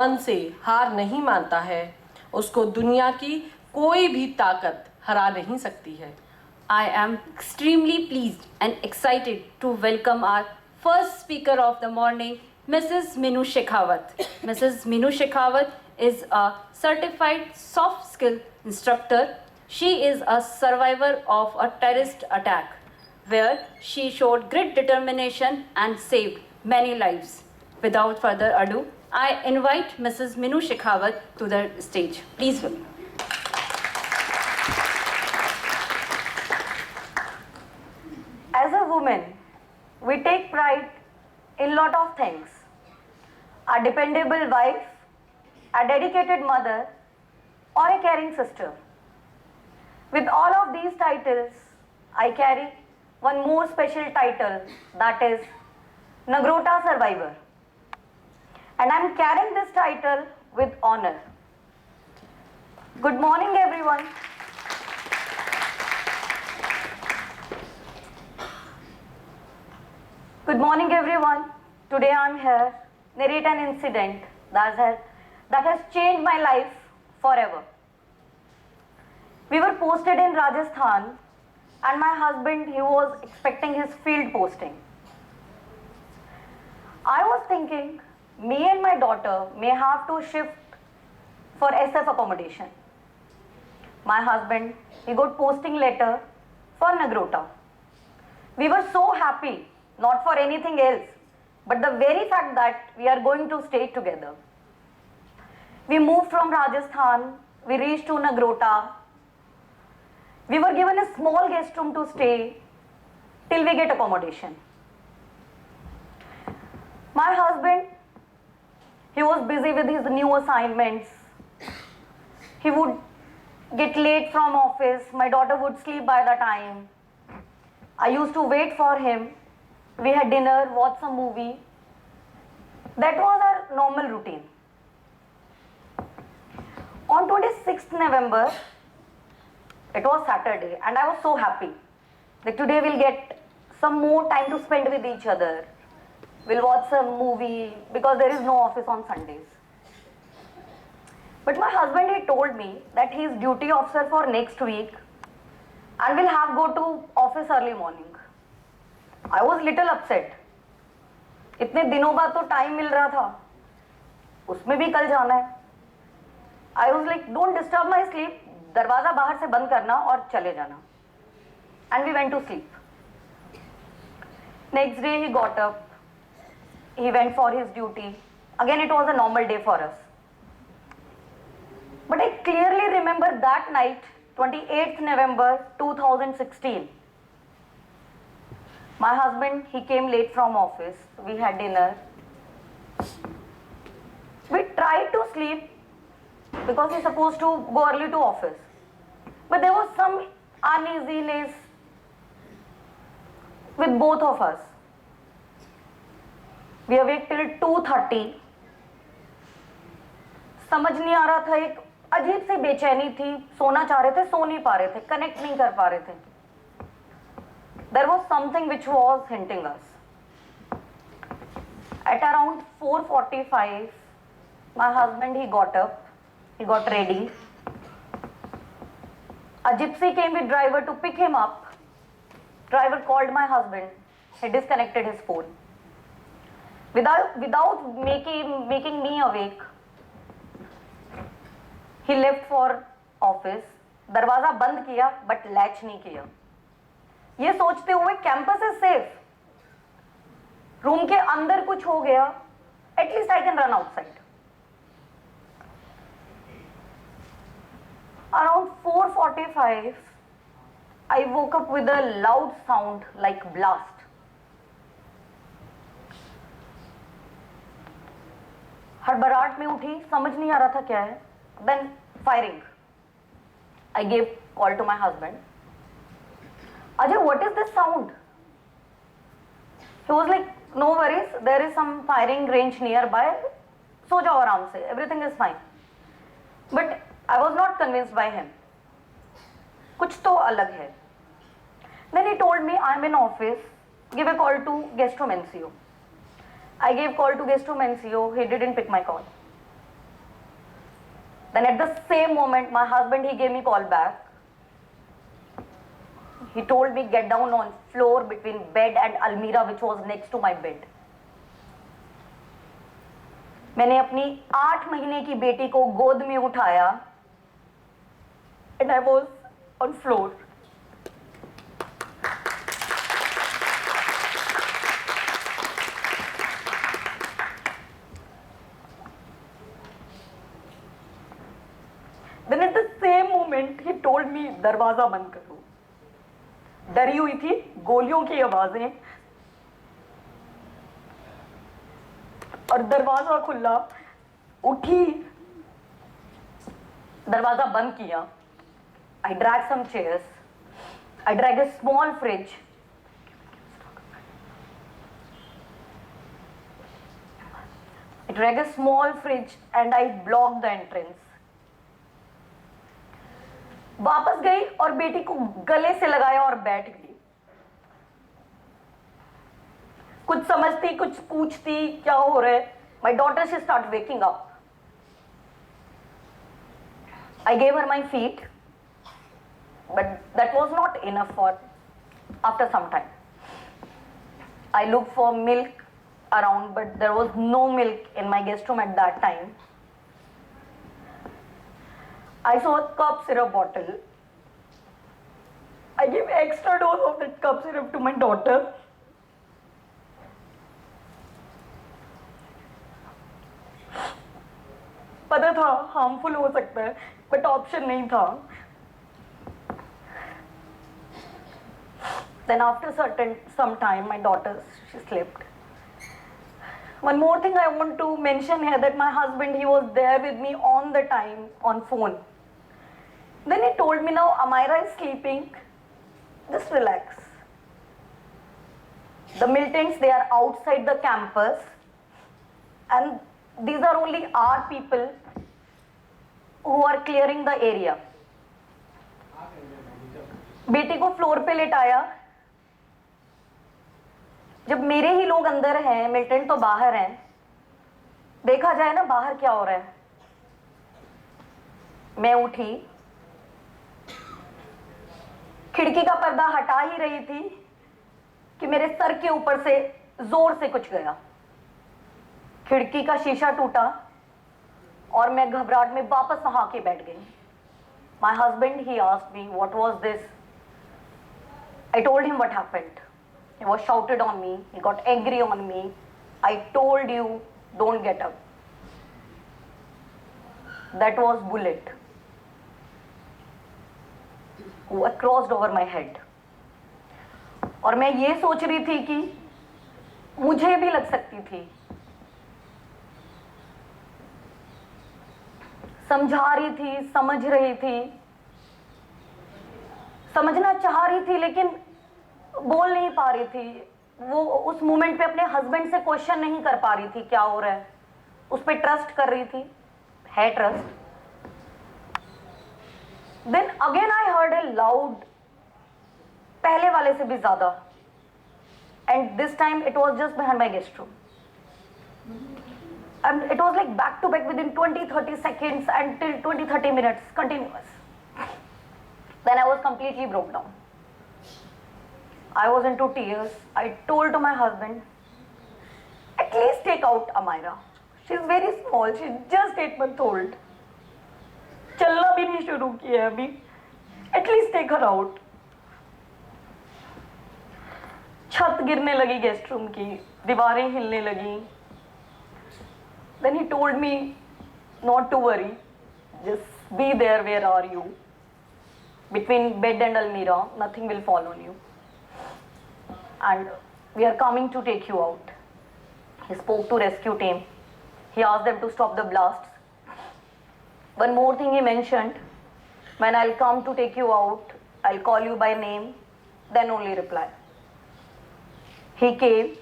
मन से हार नहीं मानता है, उसको दुनिया की कोई भी ताकत हरा नहीं सकती है। I am extremely pleased and excited to welcome our first speaker of the morning, Mrs. Minu Shekhawat. Mrs. Minu Shekhawat is a certified soft skill instructor. She is a survivor of a terrorist attack where she showed great determination and saved many lives. Without further ado, I invite Mrs. Minu Shekhawat to the stage. Please welcome. As a woman, we take pride in lot of things. A dependable wife, a dedicated mother, or a caring sister. With all of these titles, I carry one more special title, that is Nagrota Survivor. And I'm carrying this title with honor. Good morning, everyone. Good morning, everyone. Today I'm here narrate an incident that has changed my life forever. We were posted in Rajasthan, and my husband, he was expecting his field posting. I was thinking, me and my daughter may have to shift for SF accommodation. My husband, he got posting letter for Nagrota. We were so happy, not for anything else, but the very fact that we are going to stay together. We moved from Rajasthan, we reached to Nagrota. We were given a small guest room to stay till we get accommodation. My husband, he was busy with his new assignments. He would get late from office. My daughter would sleep by the time. I used to wait for him. We had dinner, watched some movie. That was our normal routine. On 26th November, it was Saturday, and I was so happy that today we'll get some more time to spend with each other. We'll watch some movie because there is no office on Sundays. But my husband, he told me that he is duty officer for next week and will have go to office early morning. I was little upset. इतने दिनों बाद तो time मिल रहा था, उसमें भी कल जाना है. I was like, don't disturb my sleep. दरवाजा बाहर से बंद करना और चले जाना. And we went to sleep. Next day he got up. He went for his duty. Again, it was a normal day for us. But I clearly remember that night, 28th November 2016. My husband, he came late from office. We had dinner. We tried to sleep because he's supposed to go early to office. But there was some uneasiness with both of us. We awake till 2:30. समझ नहीं आ रहा था, एक अजीब सी बेचैनी थी. सोना चाह रहे थे, सो नहीं पा रहे थे, कनेक्ट नहीं कर पा रहे थे. There was something which was hinting us. At around 4:45, my husband, he got up, he got ready. A gypsy came with driver to pick him up. Driver called my husband. He disconnected his phone. Without making me awake, he left for office. दरवाजा बंद किया, but latch नहीं किया. ये सोचते हुए campus is safe, room के अंदर कुछ हो गया, at least I can run outside. Around 4:45, I woke up with a loud sound like blast. हड़बड़ाहट में उठी, समझ नहीं आ रहा था क्या है. Then firing. I gave call to my husband. Ajay, what is this sound? He was like, no worries, there is some firing range nearby. सो जाओ आराम से, everything is fine. But I was not convinced by him. कुछ तो अलग है. Then he told me, I'm in office, give a call to guest room NCO. I gave call to guest room NCO, he didn't pick my call. Then at the same moment, my husband, he gave me call back. He told me get down on floor between bed and almirah which was next to my bed. मैंने अपनी 8 महीने की बेटी को गोद में उठाया and I was on floor. Then at the same moment he told me दरवाजा बंद करो. डरी हुई थी, गोलियों की आवाजें और दरवाजा खुला. उठी, दरवाजा बंद किया. I dragged some chairs. I dragged a small fridge. I dragged a small fridge and I blocked the entrance. वापस गई और बेटी को गले से लगाया और बैठ गई. कुछ समझती, कुछ पूछती क्या हो रहा है. My daughter, she started waking up. I gave her my feet, but that was not enough for. After some time, I looked for milk around, but there was no milk in my guest room at that time. I saw a cough syrup bottle. I gave extra dose of that cough syrup to my daughter. पता था harmful हो सकता है, but option नहीं था. Then after some time, my daughter, she slept. One more thing I want to mention here, that my husband, he was there with me on the time on phone. Then he told me, now Amira is sleeping, just relax. The militants, they are outside the campus and these are only our people who are clearing the area. बेटी को floor पे लेटाया. जब मेरे ही लोग अंदर हैं, militant तो बाहर हैं, देखा जाए ना बाहर क्या हो रहा है. मैं उठी, खिड़की का पर्दा हटा ही रही थी कि मेरे सर के ऊपर से जोर से कुछ गया. खिड़की का शीशा टूटा और मैं घबराहट में वापस वहां के बैठ गई. My husband, he asked me, what was this? I told him what happened. He was shouted on me. He got angry on me. I told you, don't get up. That was bullet who crossed over my head. और मैं ये सोच रही थी कि मुझे भी लग सकती थी. समझा रही थी, समझ रही थी, समझना चाह रही थी लेकिन बोल नहीं पा रही थी. वो उस मोमेंट पे अपने हस्बैंड से क्वेश्चन नहीं कर पा रही थी क्या हो रहा है. उस पे ट्रस्ट कर रही थी, है trust. Then again I heard a loud, पहले वाले से भी ज्यादा, and this time it was just behind my guest room. And it was like back to back within 20-30 seconds until 20-30 minutes continuous. Then I was completely broke down. I was into tears. I told to my husband, at least take out Amira. She's very small. She's just 8 months old. चलना भी नहीं शुरू किया है अभी. At least take her out. छत गिरने लगी गेस्ट रूम की, दीवारें हिलने लगी. Then he told me not to worry, just be there. Where are you? Between bed and almirah, nothing will fall on you. And we are coming to take you out. He spoke to rescue team. He asked them to stop the blasts. One more thing he mentioned, when I'll come to take you out, I'll call you by name, then only reply. He came.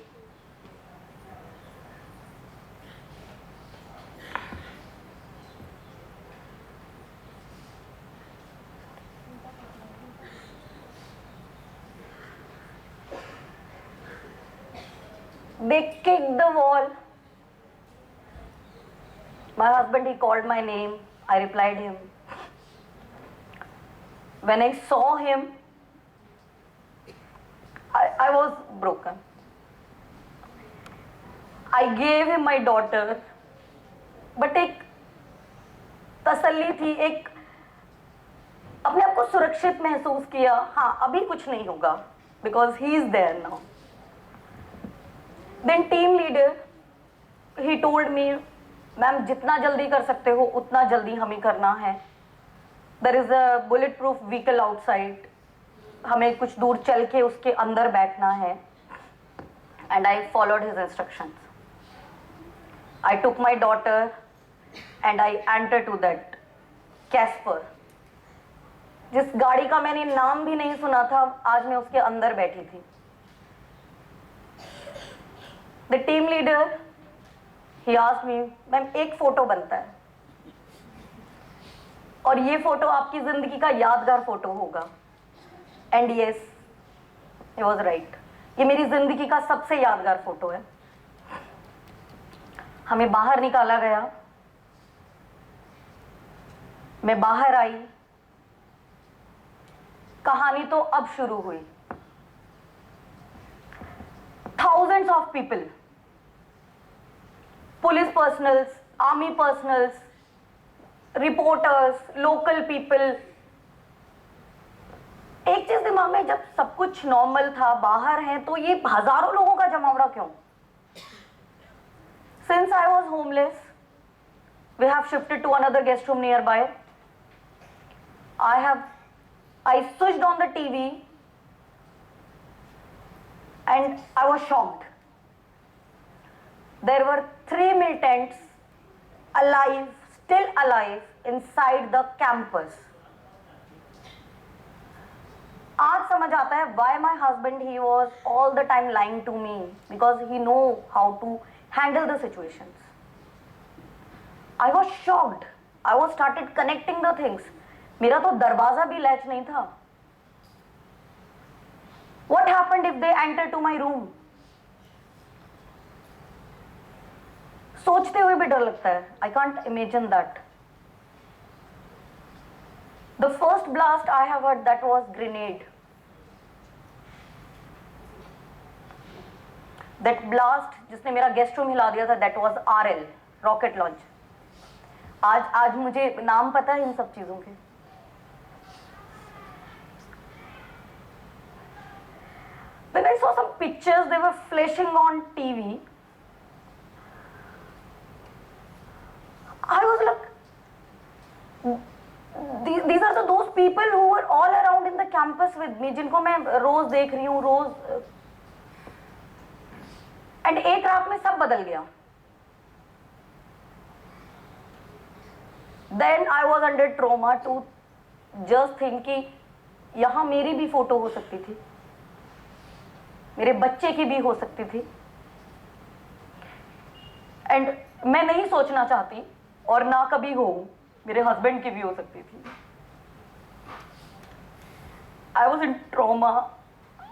They kicked the wall. My husband, he called my name. I replied him. When I saw him, I was broken. I gave him my daughter, but एक तसल्ली थी, एक अपने आप को सुरक्षित महसूस किया. हाँ, अभी कुछ नहीं होगा, because he is there now. Then team leader, he told me, ma'am जितना जल्दी कर सकते हो उतना जल्दी हमें करना है. There is a bulletproof vehicle outside. हमें कुछ दूर चल के उसके अंदर बैठना है. And I followed his instructions. I took my daughter and I entered to that Casper. जिस गाड़ी का मैंने नाम भी नहीं सुना था, आज मैं उसके अंदर बैठी थी. The team leader, he asked me, ma'am एक फोटो बनता है और ये फोटो आपकी जिंदगी का यादगार फोटो होगा. And yes, he was right. ये मेरी जिंदगी का सबसे यादगार फोटो है. हमें बाहर निकाला गया. मैं बाहर आई. कहानी तो अब शुरू हुई. Thousands of people, police personals, army personals, reporters, local people. एक चीज दिमाग में, जब सब कुछ नॉर्मल था, बाहर है, तो ये हजारों लोगों का जमावड़ा क्यों? Since I was homeless, we have shifted to another guest room nearby. I switched on the TV and I was shocked. There were 3 militants alive, still alive, inside the campus. आज समझ आता है why my husband, he was all the time lying to me, because he know how to handle the situations. I was shocked. I was started connecting the things. मेरा तो दरवाजा भी latch नहीं था. What happened if they enter to my room? सोचते हुए भी डर लगता है. I can't imagine that. The first blast I have heard, that was grenade. That blast जिसने मेरा गेस्ट रूम हिला दिया था, that was RL, rocket launch. आज मुझे नाम पता है इन सब चीजों के. Then I saw some pictures, they were flashing on TV. I was like, these are those people who were all around in the campus with me, जिनको मैं रोज देख रही हूँ, रोज. And एक रात में सब बदल गया. Then I was under trauma to just think कि यहाँ मेरी भी फोटो हो सकती थी, मेरे बच्चे की भी हो सकती थी. And मैं नहीं सोचना चाहती, और ना कभी हो, मेरे हस्बैंड की भी हो सकती थी. I was in trauma.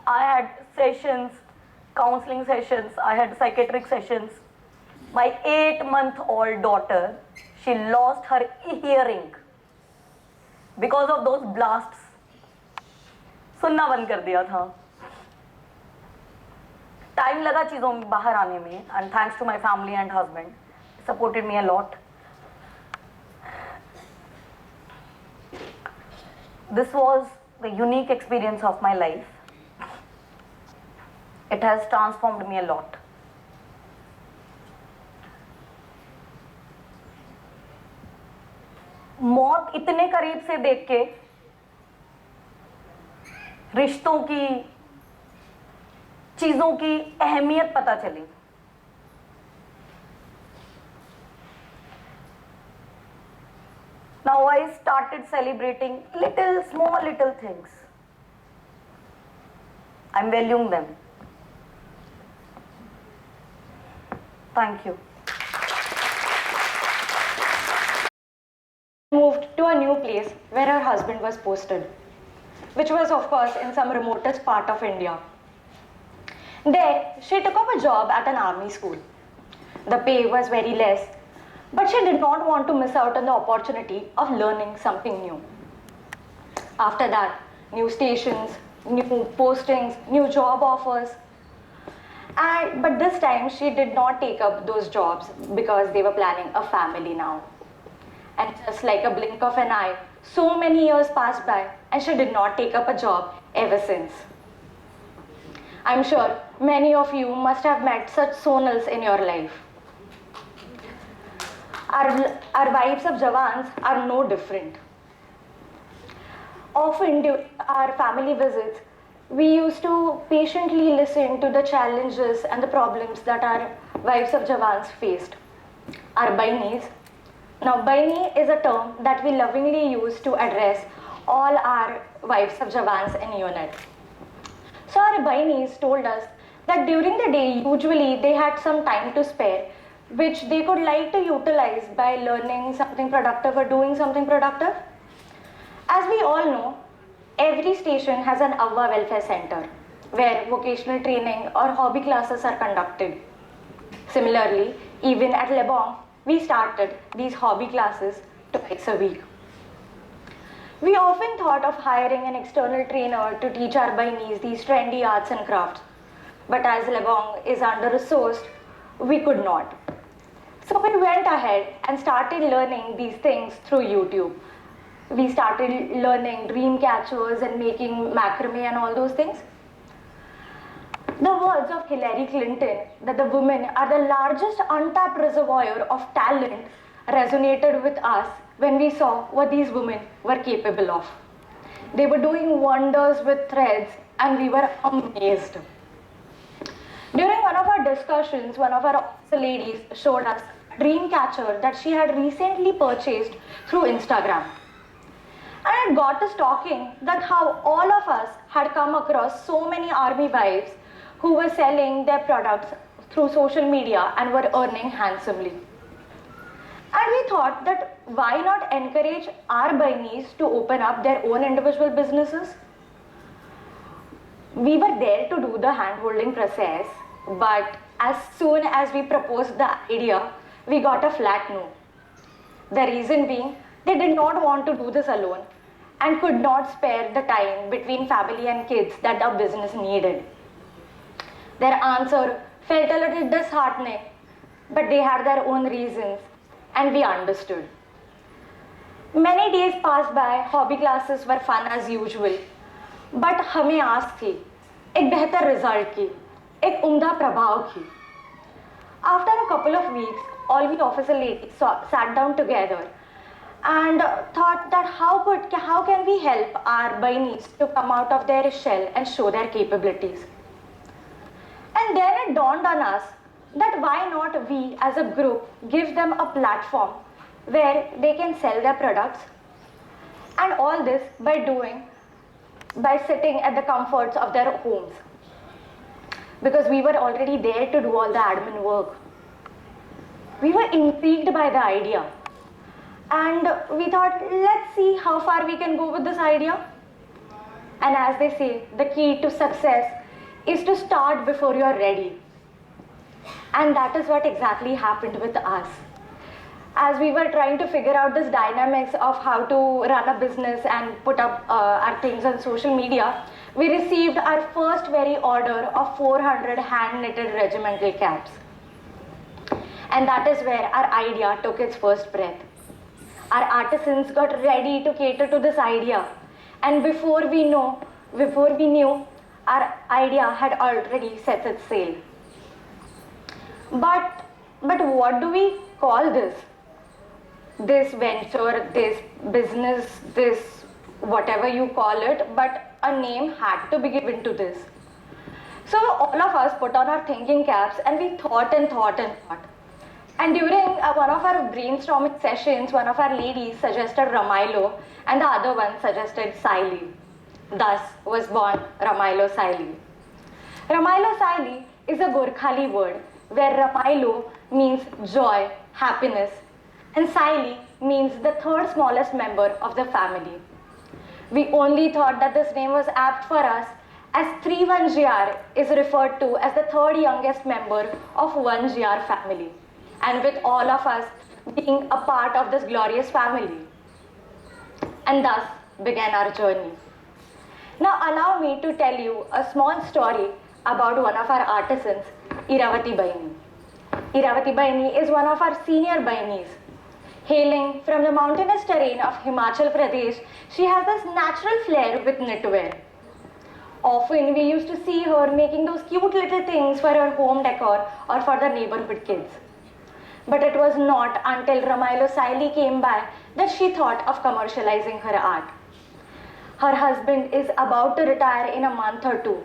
I had sessions, counseling sessions, I had psychiatric sessions. My 8-month-old daughter, she lost her hearing because of those blasts. सुनना बंद कर दिया था. टाइम लगा चीज़ों में बाहर आने में, and thanks to my family and husband, supported me a lot. This was the unique experience of my life. It has transformed me a lot. मौत इतने करीब से देख के रिश्तों की, चीजों की अहमियत पता चली. Now I started celebrating little things. I'm valuing them. Thank you. Moved to a new place where her husband was posted, which was of course in some remotest part of India. There, she took up a job at an army school. The pay was very less, But she did not want to miss out on the opportunity of learning something new. After that, new stations, new postings, new job offers. But this time she did not take up those jobs because they were planning a family now. And just like a blink of an eye, so many years passed by and she did not take up a job ever since. I'm sure many of you must have met such Sonals in your life. Our wives of Jawans are no different. Often during our family visits, we used to patiently listen to the challenges and the problems that our wives of Jawans faced. Our Bainis. Now, Baini is a term that we lovingly use to address all our wives of Jawans in unit. So our Bainis told us that during the day, usually they had some time to spare, which they could like to utilize by learning something productive or doing something productive. As we all know, every station has an Avva Welfare Center where vocational training or hobby classes are conducted. Similarly, even at Lebong, we started these hobby classes twice a week. We often thought of hiring an external trainer to teach our Bainis these trendy arts and crafts. But as Lebong is under-resourced, we could not. So we went ahead and started learning these things through YouTube. We started learning dream catchers and making macrame and all those things. The words of Hillary Clinton that the women are the largest untapped reservoir of talent resonated with us when we saw what these women were capable of. They were doing wonders with threads and we were amazed. During one of our discussions, one of our officer ladies showed us a dream catcher that she had recently purchased through Instagram. And it got us talking that how all of us had come across so many army wives who were selling their products through social media and were earning handsomely. And we thought that why not encourage our Bainis to open up their own individual businesses? We were there to do the hand-holding process, but as soon as we proposed the idea, we got a flat no. The reason being, they did not want to do this alone and could not spare the time between family and kids that our business needed. Their answer felt a little disheartening, but they had their own reasons and we understood. Many days passed by, hobby classes were fun as usual, but हमें आस थी, एक बेहतर result की, एक उम्दा प्रभाव की. After a couple of weeks, all we officer ladies sat down together and thought that how can we help our Bainis to come out of their shell and show their capabilities. And then it dawned on us that why not we as a group give them a platform where they can sell their products, and all this by sitting at the comforts of their homes, because we were already there to do all the admin work. We were intrigued by the idea and we thought, let's see how far we can go with this idea. And as they say, the key to success is to start before you're ready. And that is what exactly happened with us. As we were trying to figure out this dynamics of how to run a business and put up our things on social media, we received our first very order of 400 hand-knitted regimental caps. And that is where our idea took its first breath. Our artisans got ready to cater to this idea. And before we knew, our idea had already set its sail. But what do we call this? This venture, this business, this whatever you call it, but a name had to be given to this. So all of us put on our thinking caps and we thought and thought and thought. And during one of our brainstorming sessions, one of our ladies suggested Ramaylo and the other one suggested Saili. Thus was born Ramaylo Saili. Ramaylo Saili is a Gorkhali word where Ramaylo means joy, happiness, and Saili means the third smallest member of the family. We only thought that this name was apt for us as 3-1GR is referred to as the third youngest member of 1GR family. And with all of us being a part of this glorious family. And thus began our journey. Now allow me to tell you a small story about one of our artisans, Iravati Baini. Iravati Baini is one of our senior Bainis. Hailing from the mountainous terrain of Himachal Pradesh, she has this natural flair with knitwear. Often we used to see her making those cute little things for her home decor or for the neighborhood kids. But it was not until Ramailo Saili came by that she thought of commercializing her art. Her husband is about to retire in a month or two,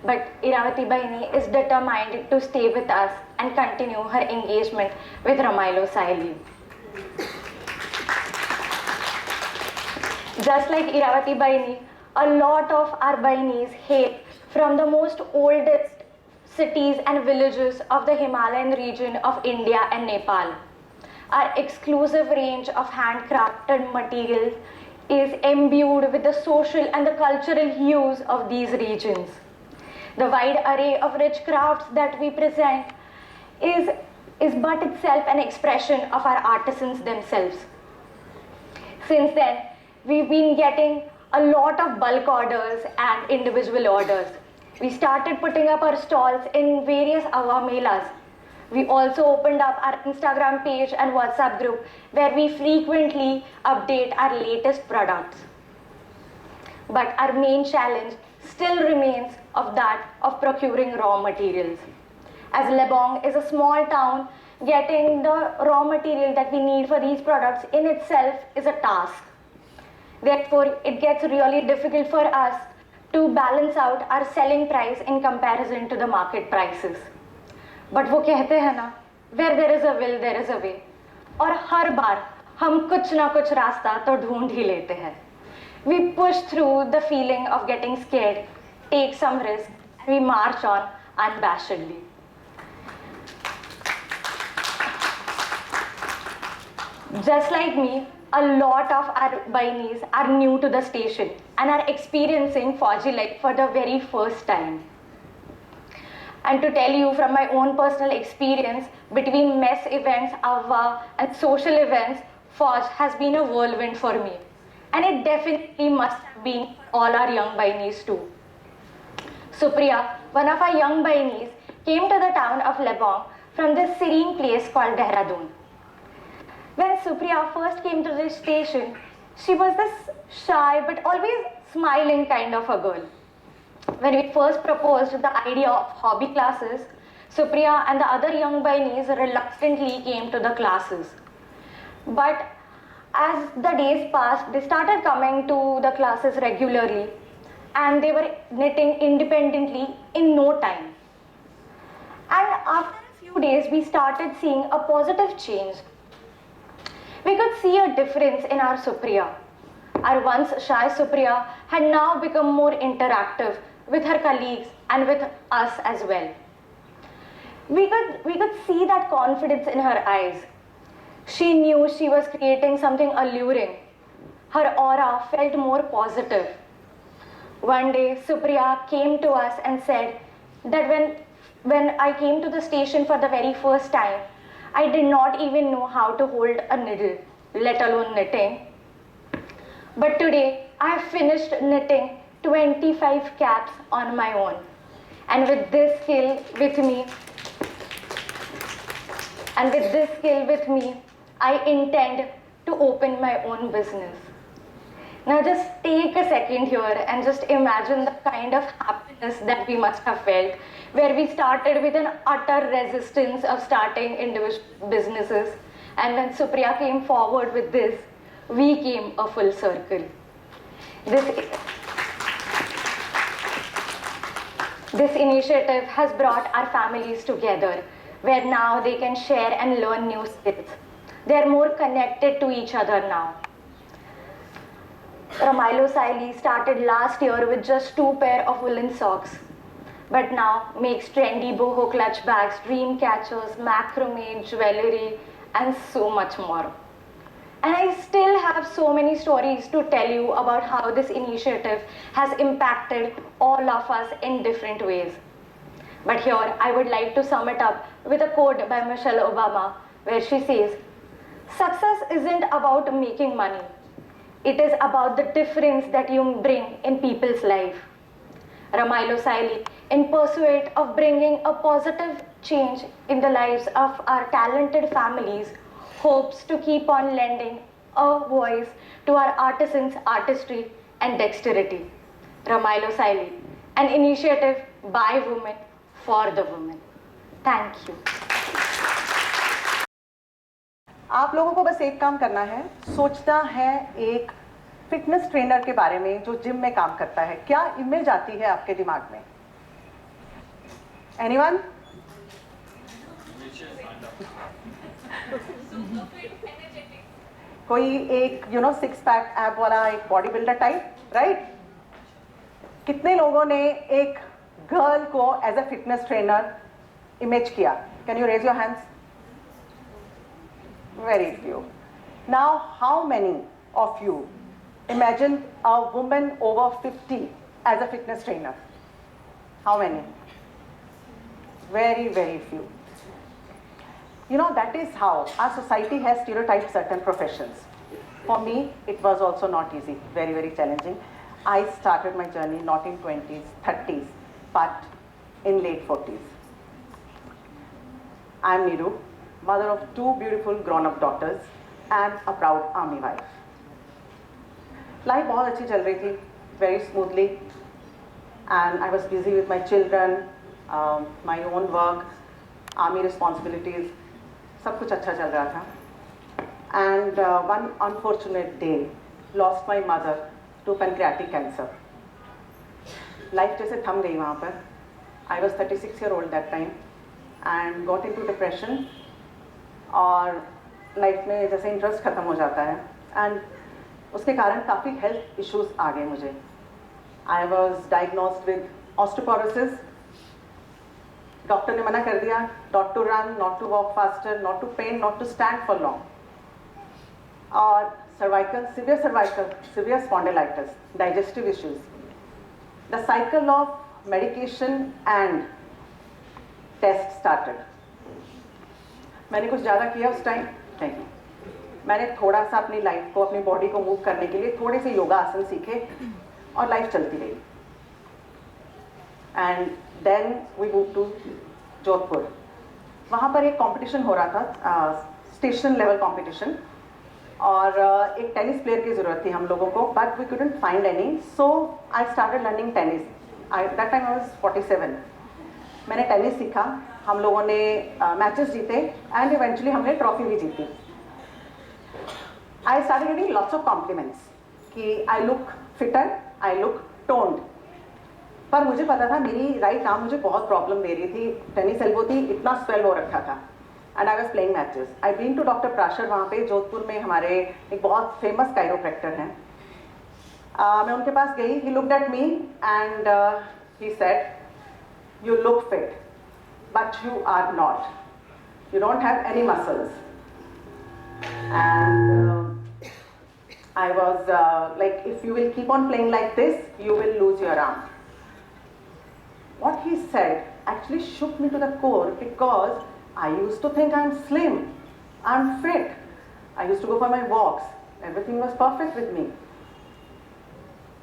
but Iravati Baini is determined to stay with us and continue her engagement with Ramailo Saili. Just like Iravati Baini, a lot of our Bainis hail from the most oldest cities and villages of the Himalayan region of India and Nepal. Our exclusive range of handcrafted materials is imbued with the social and the cultural hues of these regions. The wide array of rich crafts that we present is but itself an expression of our artisans themselves. Since then, we've been getting a lot of bulk orders and individual orders. We started putting up our stalls in various Awa Melas. We also opened up our Instagram page and WhatsApp group where we frequently update our latest products. But our main challenge still remains of that of procuring raw materials. As Lebong is a small town, getting the raw material that we need for these products in itself is a task. Therefore, it gets really difficult for us to balance out our selling price in comparison to the market prices. But वो कहते हैं ना, where there is a will, there is a way. और हर बार हम कुछ ना कुछ रास्ता तो ढूंढ ही लेते हैं. We push through the feeling of getting scared, take some risk, and we march on unabashedly. Just like me, a lot of our Bainis are new to the station and are experiencing Fauji life for the very first time. And to tell you from my own personal experience, between mess events, Avva, and social events, Fauj has been a whirlwind for me. And it definitely must have been all our young Bainis too. Supriya, one of our young Bainis, came to the town of Lebong from this serene place called Dehradun. When Supriya first came to this station, she was this shy but always smiling kind of a girl. When we first proposed the idea of hobby classes, Supriya and the other young Bainis reluctantly came to the classes. But as the days passed, they started coming to the classes regularly and they were knitting independently in no time. And after a few days, we started seeing a positive change. We could see a difference in our Supriya. Our once shy Supriya had now become more interactive with her colleagues and with us as well. We could see that confidence in her eyes. She knew she was creating something alluring. Her aura felt more positive. One day, Supriya came to us and said that when I came to the station for the very first time, I did not even know how to hold a needle, let alone knitting. But today, I have finished knitting 25 caps on my own. And with this skill with me, I intend to open my own business. Now just take a second here and just imagine the kind of happiness that we must have felt, where we started with an utter resistance of starting individual businesses. And when Supriya came forward with this, we came a full circle. This initiative has brought our families together, where now they can share and learn new skills. They are more connected to each other now. Ramailo Saili started last year with just 2 pairs of woolen socks, but now makes trendy boho clutch bags, dream catchers, macrame, jewelry, and so much more. And I still have so many stories to tell you about how this initiative has impacted all of us in different ways. But here, I would like to sum it up with a quote by Michelle Obama, where she says, Success isn't about making money. It is about the difference that you bring in people's life. Ramailo Saili, in pursuit of bringing a positive change in the lives of our talented families, hopes to keep on lending a voice to our artisans' artistry and dexterity. Ramailo Saili, an initiative by women for the women. Thank you. आप लोगों को बस एक काम करना है, सोचना है एक फिटनेस ट्रेनर के बारे में जो जिम में काम करता है. क्या इमेज आती है आपके दिमाग में? एनीवन? कोई एक सिक्स पैक एप वाला एक बॉडी बिल्डर टाइप, राइट? कितने लोगों ने एक गर्ल को as a fitness trainer image किया? Can you raise your hands? Very few. Now, how many of you imagine a woman over 50 as a fitness trainer? How many? Very, very few. That is how our society has stereotyped certain professions. For me, it was also not easy, very, very challenging. I started my journey not in 20s, 30s, but in late 40s. I am Niru, mother of 2 beautiful grown-up daughters and a proud army wife. Life बहुत अच्छी चल रही थी, very smoothly, and I was busy with my children, my own work, army responsibilities, सब कुछ अच्छा चल रहा था. And one unfortunate day, lost my mother to pancreatic cancer. Life जैसे थम गई वहाँ पर. I was 36-year-old that time and got into depression. और लाइफ में जैसे इंटरेस्ट ख़त्म हो जाता है एंड उसके कारण काफ़ी हेल्थ इश्यूज आ गए मुझे. I was diagnosed with osteoporosis. Doctor ने मना कर दिया, not to run, not to walk faster, not to pain, not to stand for long. और cervical, severe spondylitis, digestive issues. The cycle of medication and test started. मैंने कुछ ज़्यादा किया उस टाइम नहीं. मैंने थोड़ा सा अपनी लाइफ को, अपनी बॉडी को मूव करने के लिए थोड़े से योगा आसन सीखे और लाइफ चलती रही. And then we move to Jodhpur. वहाँ पर एक कंपटीशन हो रहा था, स्टेशन लेवल कंपटीशन, और एक टेनिस प्लेयर की ज़रूरत थी हम लोगों को, but we couldn't find any. So I started learning tennis. That time I was 47. मैंने टेनिस सीखा, हम लोगों ने मैचेस जीते एंड इवेंचुअली हमने ट्रॉफी भी जीती. I started getting lots of compliments कि I look fitter, I look toned. पर मुझे पता था मेरी राइट आर्म मुझे बहुत प्रॉब्लम दे रही थी. टेनिस एल्बो थी, इतना स्वेल हो रखा था. And I was playing matches. I been to doctor Parashar, वहाँ पे जोधपुर में हमारे एक बहुत फेमस कायरोप्रैक्टर हैं. मैं उनके पास गई. He looked at me and he said, you look fit, but you are not. You don't have any muscles. And I was like, if you will keep on playing like this, you will lose your arm. What he said actually shook me to the core, because I used to think I'm slim, I'm fit. I used to go for my walks. Everything was perfect with me.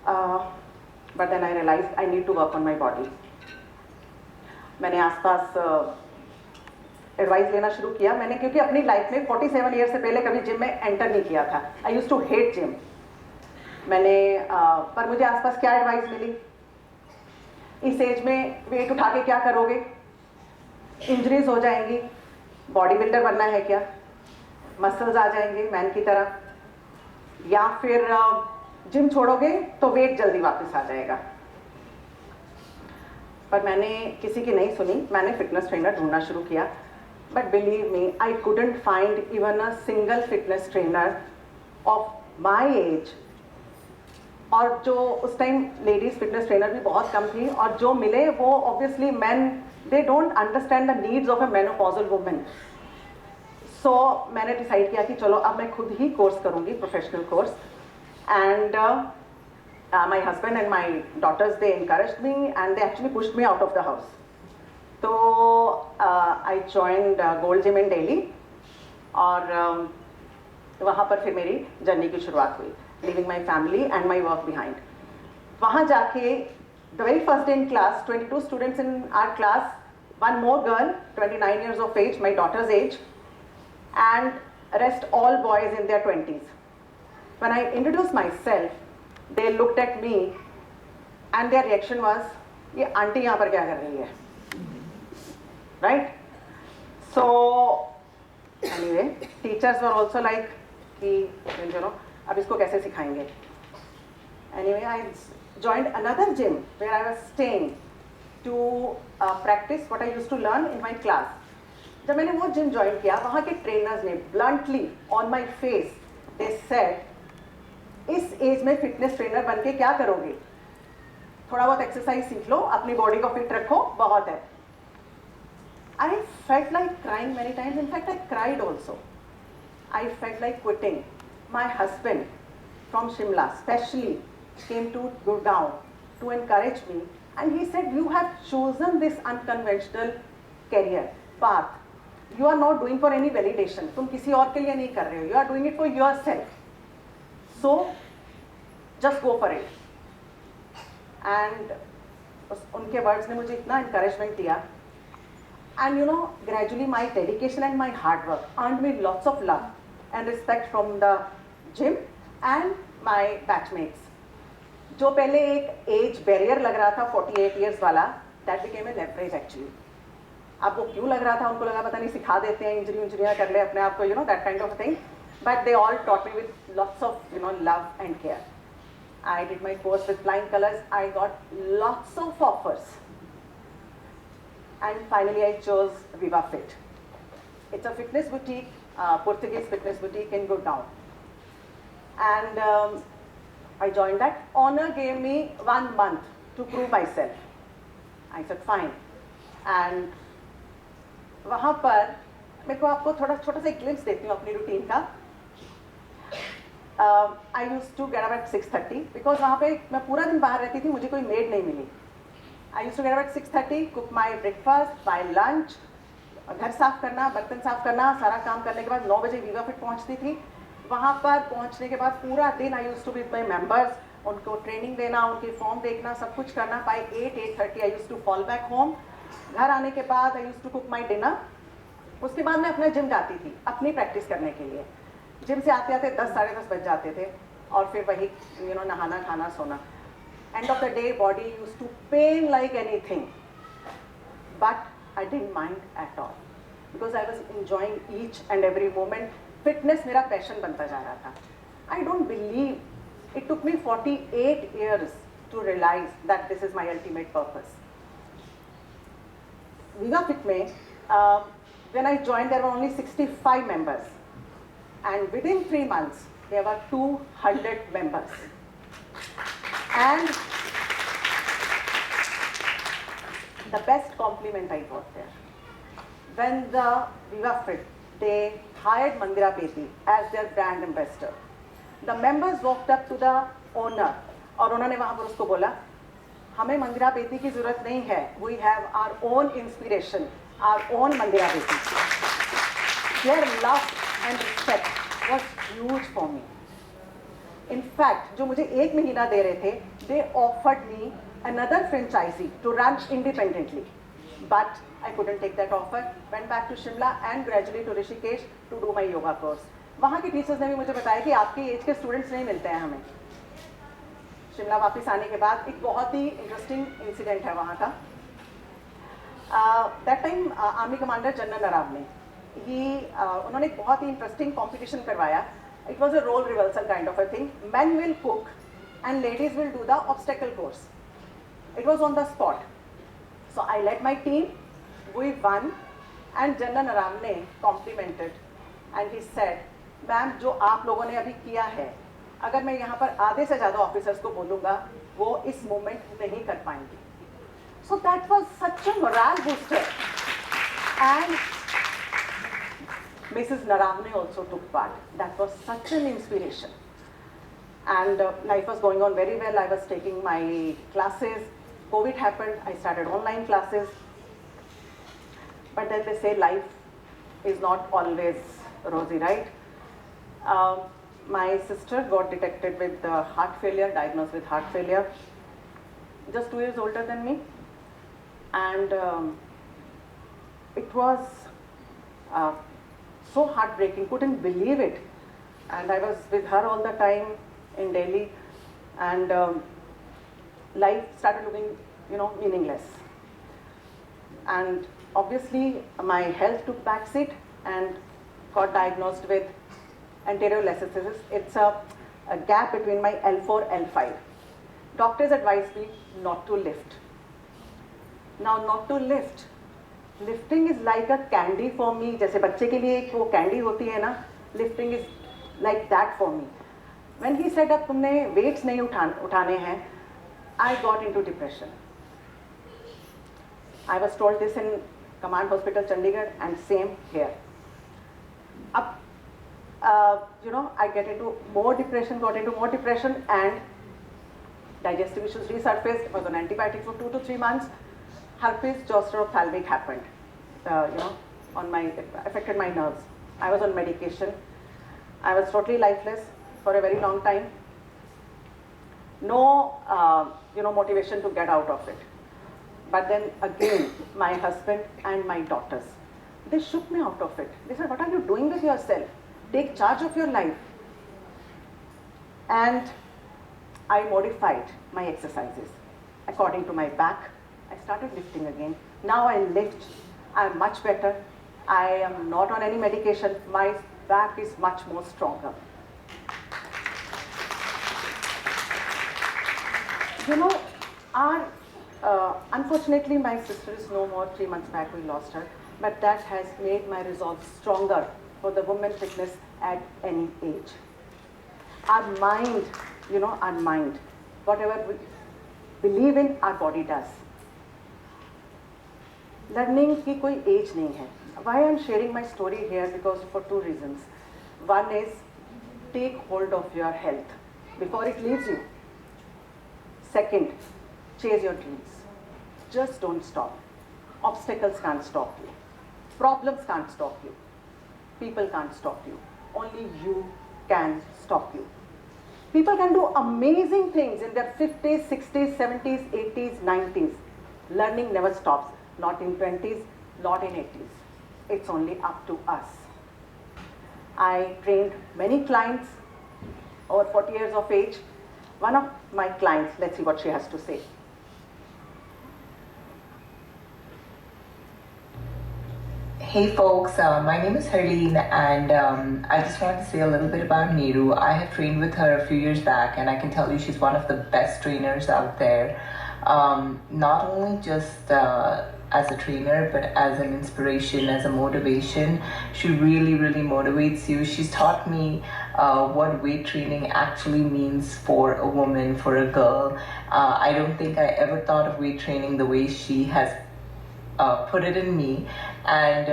But then I realized I need to work on my body. मैंने आसपास advice लेना शुरू किया. मैंने क्योंकि अपनी life में 47 year से पहले कभी जिम में एंटर नहीं किया था. आई यूज टू हेट जिम. मैंने पर मुझे आसपास क्या एडवाइस मिली, इस एज में वेट उठा के क्या करोगे, इंजरीज हो जाएंगी, बॉडी बिल्डर बनना है क्या, मसल्स आ जाएंगे मैन की तरह, या फिर जिम छोड़ोगे तो वेट जल्दी वापस आ जाएगा. पर मैंने किसी की नहीं सुनी. मैंने फिटनेस ट्रेनर ढूंढना शुरू किया. But believe me, I couldn't find even a single fitness trainer of my age. और जो उस टाइम लेडीज फिटनेस ट्रेनर भी बहुत कम थी, और जो मिले वो obviously man, they don't understand the needs of a menopausal women. So मैंने डिसाइड किया कि चलो अब मैं खुद ही कोर्स करूँगी, professional course. And my husband and my daughters, they encouraged me and they actually pushed me out of the house. So I joined Gold Gym in Delhi, और तो वहाँ पर फिर मेरी जर्नी की शुरुआत हुई, leaving my family and my work behind. वहाँ जाके the very first day in class, 22 students in our class, one more girl, 29 years of age, my daughter's age, and rest all boys in their 20s. When I introduced myself, they looked at me and their reaction was, ये aunty यहाँ पर क्या कर रही है, right? So anyway, teachers were also like कि you know अब इसको कैसे सिखाएंगे. Anyway, I joined another gym where I was staying to practice what I used to learn in my class. जब मैंने वो जिम ज्वाइन किया, वहाँ के ट्रेनर्स ने bluntly on my face they said, इस एज में फिटनेस ट्रेनर बन के क्या करोगे, थोड़ा बहुत एक्सरसाइज सीख लो, अपनी बॉडी को फिट रखो, बहुत है. I felt like crying many times. In fact, I cried also. I felt like quitting. My husband from Shimla specially came to Gurgaon to encourage me, and he said, you have chosen this unconventional career path. You are not doing for any validation. तुम किसी और के लिए नहीं कर रहे हो. You are doing it for yourself. So just go for it. And उनके words ने मुझे इतना encouragement दिया. And you know, gradually my dedication and my hard work earned me lots of love and respect from the gym and my batchmates. जो पहले एक as barrier लग रहा था 48 years वाला, that became a leverage actually. अब वो क्यों लग रहा था, उनको लगा पता नहीं सिखा देते हैं, इंजरियाँ कर ले अपने आप को, you know, that kind of a thing. But they all taught me with lots of, you know, love and care. I did my course with flying colors. I got lots of offers. And finally I chose Viva Fit. It's a fitness boutique, Portuguese fitness boutique in Gurgaon. And I joined that. Honor gave me 1 month to prove myself. I said fine. And वहाँ पर मेरे को आपको थोड़ा छोटा सा glimpse देती हूँ अपनी रूटीन का. I used to get up at 6:30 because वहाँ पे मैं पूरा दिन बाहर रहती थी, मुझे कोई मेड नहीं मिली. I used to get up at 6:30, cook my breakfast, my lunch, घर साफ करना, बर्तन साफ करना, सारा काम करने के बाद 9 बजे वीवा फिट पहुँचती थी. वहाँ पर पहुँचने के बाद पूरा दिन I used to be with my members, उनको ट्रेनिंग देना, उनके फॉर्म देखना, सब कुछ करना. By 8:30 I used to fall back home. घर आने के बाद I used to cook my dinner. उसके बाद मैं अपना जिम जाती थी अपनी प्रैक्टिस करने के लिए. जिम से आते आते 10 साढ़े 10 बज जाते थे और फिर वही you know नहाना खाना सोना. End of the day, body used to pain like anything, but I didn't mind at all because I was enjoying each and every moment. Fitness मेरा passion बनता जा रहा था. I don't believe it took me 48 years to realize that this is my ultimate purpose. Viva Fit में when I joined, there were only 65 members, and within 3 months there were 200 members. And the best compliment I got there, when the Viva Fit, they hired Mandira Beti as their brand ambassador. The members walked up to the owner और उन्होंने वहाँ पर उसको बोला, हमें मंदिरा बेती की ज़रूरत नहीं है. We have our own inspiration, our own Mandira बेती. Their love and respect was huge for me. In fact, जो मुझे 1 महीना दे रहे थे, they offered me another franchisee to run independently. But I couldn't take that offer. Went back to Shimla and gradually to Rishikesh to do my yoga course. वहाँ के teachers ने भी मुझे बताया कि आपकी एज के स्टूडेंट्स नहीं मिलते हैं हमें. शिमला वापस आने के बाद एक बहुत ही इंटरेस्टिंग इंसिडेंट है वहाँ का. That time army commander general Naravane उन्होंने एक बहुत ही इंटरेस्टिंग कॉम्पिटिशन करवाया. It was a role reversal kind of a thing. Men will cook and ladies will do the obstacle course. It was on the spot. So I led my team. We won. And General Naravne complimented. And he said, ma'am जो आप लोगों ने अभी किया है, अगर मैं यहाँ पर आधे से ज़्यादा ऑफिसर्स को बोलूँगा, वो इस मोमेंट नहीं कर पाएंगे. So that was such a morale booster. And Mrs. Naravne also took part. That was such an inspiration. And life was going on very well. I was taking my classes. COVID happened. I started online classes. But then they say life is not always rosy, right? My sister got detected with heart failure, diagnosed with heart failure, just 2 years older than me. And it was so heartbreaking, couldn't believe it. And I was with her all the time in Delhi, and life started looking, meaningless. And obviously, my health took backseat and got diagnosed with anterior lesicis. It's a gap between my L4, L5. Doctors advised me not to lift. Now, not to lift. Lifting is like a candy for me. जैसे बच्चे के लिए एक वो candy होती है ना, lifting is like that for me. When he said अब तुमने weights नहीं उठाने हैं, I got into depression. I was told this in Command Hospital, Chandigarh, and same here. Up, I got into more depression, and digestive issues resurfaced. Was on antibiotics for 2 to 3 months. Herpes zoster ophthalmic happened. Affected my nerves. I was on medication. I was totally lifeless for a very long time. No, motivation to get out of it. But then again, my husband and my daughters, they shook me out of it. They said, what are you doing with yourself? Take charge of your life. And I modified my exercises according to my back. I started lifting again. Now I lift. I'm much better. I am not on any medication. My back is much more stronger. Unfortunately, my sister is no more. 3 months back, we lost her. But that has made my resolve stronger for the women fitness at any age. Our mind, whatever we believe in, our body does. Learning की कोई age नहीं है. Why I'm sharing my story here? Because for 2 reasons. One is, take hold of your health before it leaves you. Second, chase your dreams. Just don't stop. Obstacles can't stop you. Problems can't stop you. People can't stop you. Only you can stop you. People can do amazing things in their 50s, 60s, 70s, 80s, 90s. Learning never stops. Not in 20s, not in 80s. It's only up to us. I trained many clients over 40 years of age. One of my clients, let's see what she has to say. Hey folks, my name is Harleen, and I just wanted to say a little bit about Neeru. I have trained with her a few years back, and I can tell you she's one of the best trainers out there. Not only just as a trainer, but as an inspiration, as a motivation. She really, really motivates you. She's taught me what weight training actually means for a woman, for a girl. I don't think I ever thought of weight training the way she has put it in me, and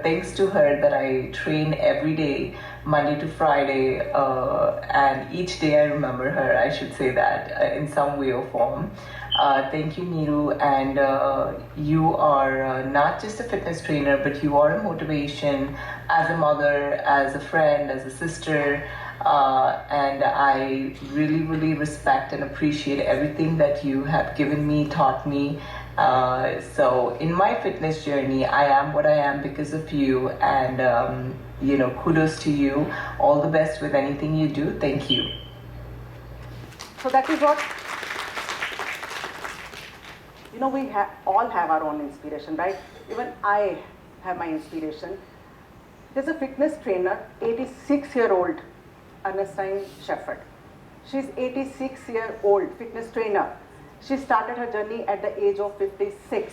thanks to her that I train every day, Monday to Friday, and each day I remember her, I should say that, in some way or form. Thank you, Neeru, and you are not just a fitness trainer, but you are a motivation as a mother, as a friend, as a sister, and I really, really respect and appreciate everything that you have given me, taught me. So in my fitness journey, I am what I am because of you, and kudos to you. All the best with anything you do. Thank you. So that is what, we all have our own inspiration, right? Even I have my inspiration. There's a fitness trainer, 86-year-old Ernestine Shepherd. She's 86-year-old fitness trainer. She started her journey at the age of 56.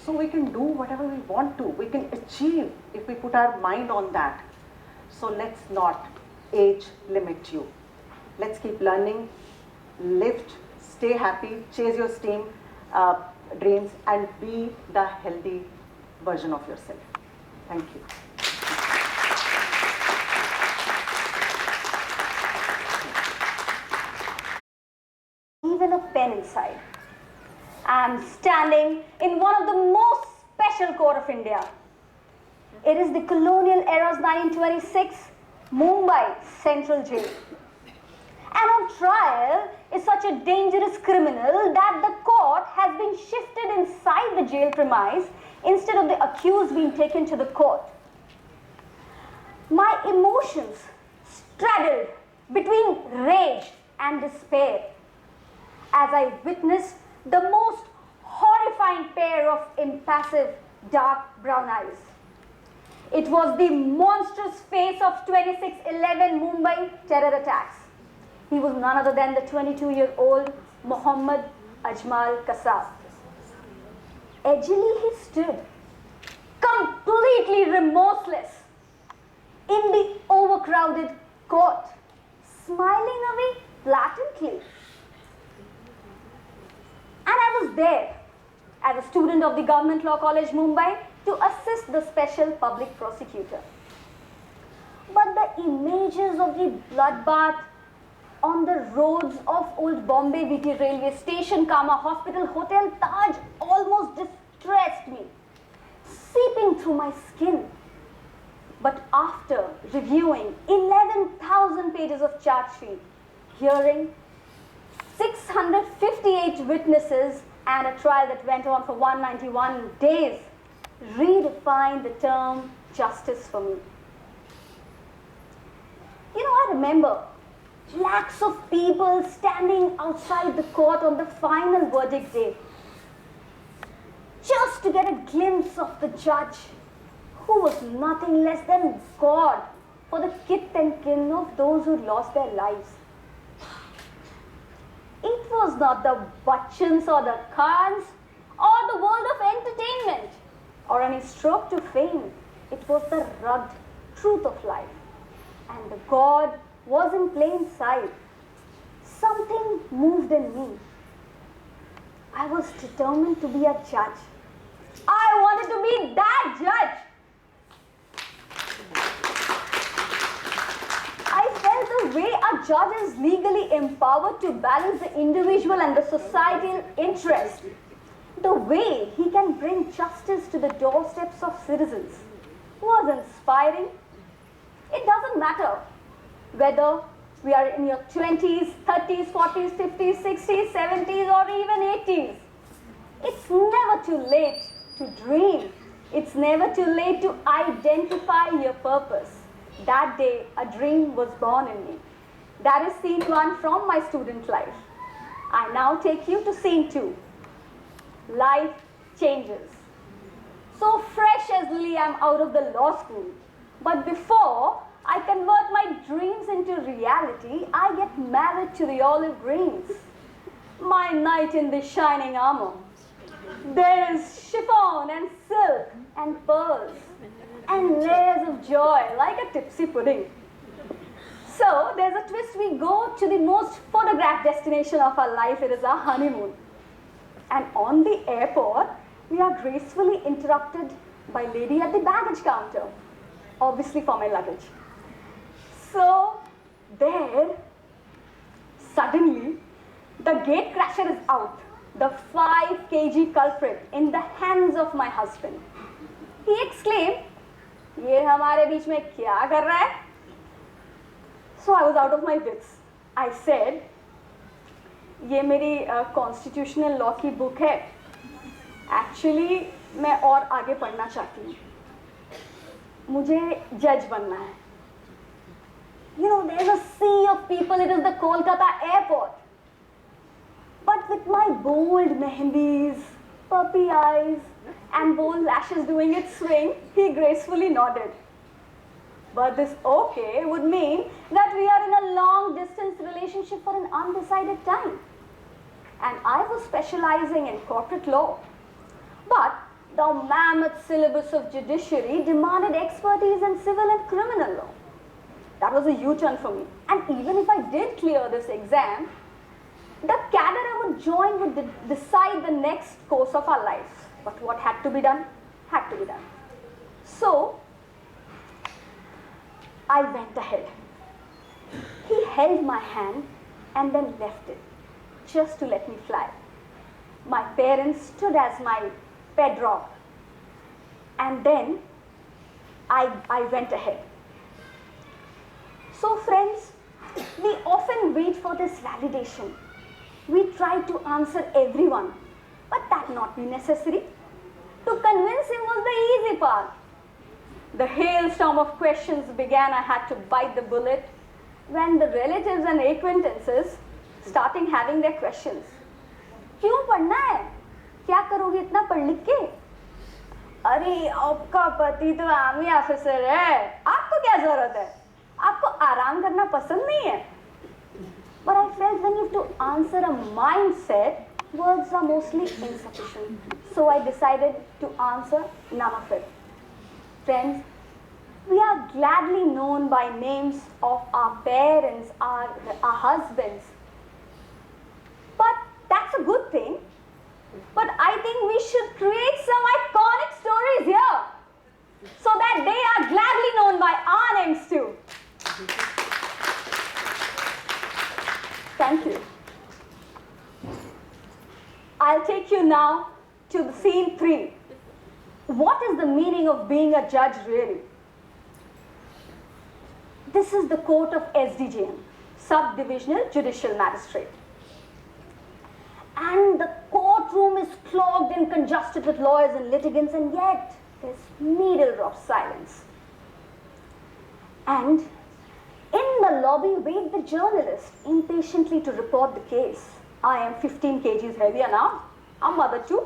So we can do whatever we want to. We can achieve if we put our mind on that. So let's not age limit you. Let's keep learning, lift, stay happy, chase your dreams, and be the healthy version of yourself. Thank you. Even a pen inside. I am standing in one of the most special core of India. It is the colonial era's 1926 Mumbai Central Jail. And on trial is such a dangerous criminal that the court has been shifted inside the jail premise instead of the accused being taken to the court. My emotions straddled between rage and despair as I witnessed the most horrifying pair of impassive dark brown eyes. It was the monstrous face of 26/11 Mumbai terror attacks. He was none other than the 22-year-old Mohammad Ajmal Kasab. Edgily he stood, completely remorseless, in the overcrowded court, smiling away blatantly. And I was there as a student of the Government Law College, Mumbai, to assist the special public prosecutor. But the images of the bloodbath on the roads of Old Bombay VT railway station, Kama Hospital, Hotel Taj almost distressed me, seeping through my skin. But after reviewing 11,000 pages of charge sheet, hearing 658 witnesses and a trial that went on for 191 days, redefined the term justice for me. I remember lakhs of people standing outside the court on the final verdict day, just to get a glimpse of the judge, who was nothing less than God for the kith and kin of those who lost their lives. It was not the Bachchans or the Khans or the world of entertainment or any stroke to fame. It was the rugged truth of life. And the God was in plain sight. Something moved in me. I was determined to be a judge. I wanted to be that judge. I felt the way a judge is legally empowered to balance the individual and the societal interest, the way he can bring justice to the doorsteps of citizens, was inspiring. It doesn't matter whether we are in your 20s, 30s, 40s, 50s, 60s, 70s, or even 80s. It's never too late to dream. It's never too late to identify your purpose. That day, a dream was born in me. That is scene 1 from my student life. I now take you to scene 2. Life changes. So fresh as Lily, I'm out of the law school. But before I convert my dreams into reality, I get married to the olive greens. My knight in the shining armor. There is chiffon and silk and pearls and layers of joy like a tipsy pudding. So there's a twist. We go to the most photographed destination of our life. It is our honeymoon. And on the airport, we are gracefully interrupted by lady at the baggage counter, obviously for my luggage. So there, suddenly, the gate crasher is out, the 5 kg culprit in the hands of my husband. He exclaimed, "ये हमारे बीच में क्या कर रहा है?" So I was out of my wits. I said, "ये मेरी constitutional law की बुक है. एक्चुअली मैं और आगे पढ़ना चाहती हूँ. मुझे जज बनना है." There's a sea of people. It is the Kolkata airport. But with my bold mehendis, puppy eyes, and bold lashes doing its swing, he gracefully nodded. But this okay would mean that we are in a long distance relationship for an undecided time. And I was specializing in corporate law. But the mammoth syllabus of judiciary demanded expertise in civil and criminal law. That was a U-turn for me. And even if I did clear this exam, the cadre I would join would decide the next course of our lives. But what had to be done, had to be done. So, I went ahead. He held my hand and then left it, just to let me fly. My parents stood as my bedrock. And then, I went ahead. So friends, we often wait for this validation. We try to answer everyone, but that not be necessary. To convince him was the easy part. The hailstorm of questions began. I had to bite the bullet when the relatives and acquaintances starting having their questions. क्यों पढ़ना है? क्या करोगे इतना पढ़ लिख के? अरे आपका पति तो आर्मी ऑफिसर है, आपको क्या जरूरत है? आपको आराम करना पसंद नहीं है? But I felt when you have to answer a mindset, words are mostly insufficient. So I decided to answer none of it. Friends, we are gladly known by names of our parents, our husbands. But that's a good thing. But I think we should create some iconic stories here so that they are gladly known by our names too. Thank you. I'll take you now to the scene 3. What is the meaning of being a judge really? This is the court of SDJM, Subdivisional Judicial Magistrate. And the courtroom is clogged and congested with lawyers and litigants, and yet there's needle drop silence. And in the lobby wait the journalist impatiently to report the case. I am 15 kgs heavier now. I'm mother too.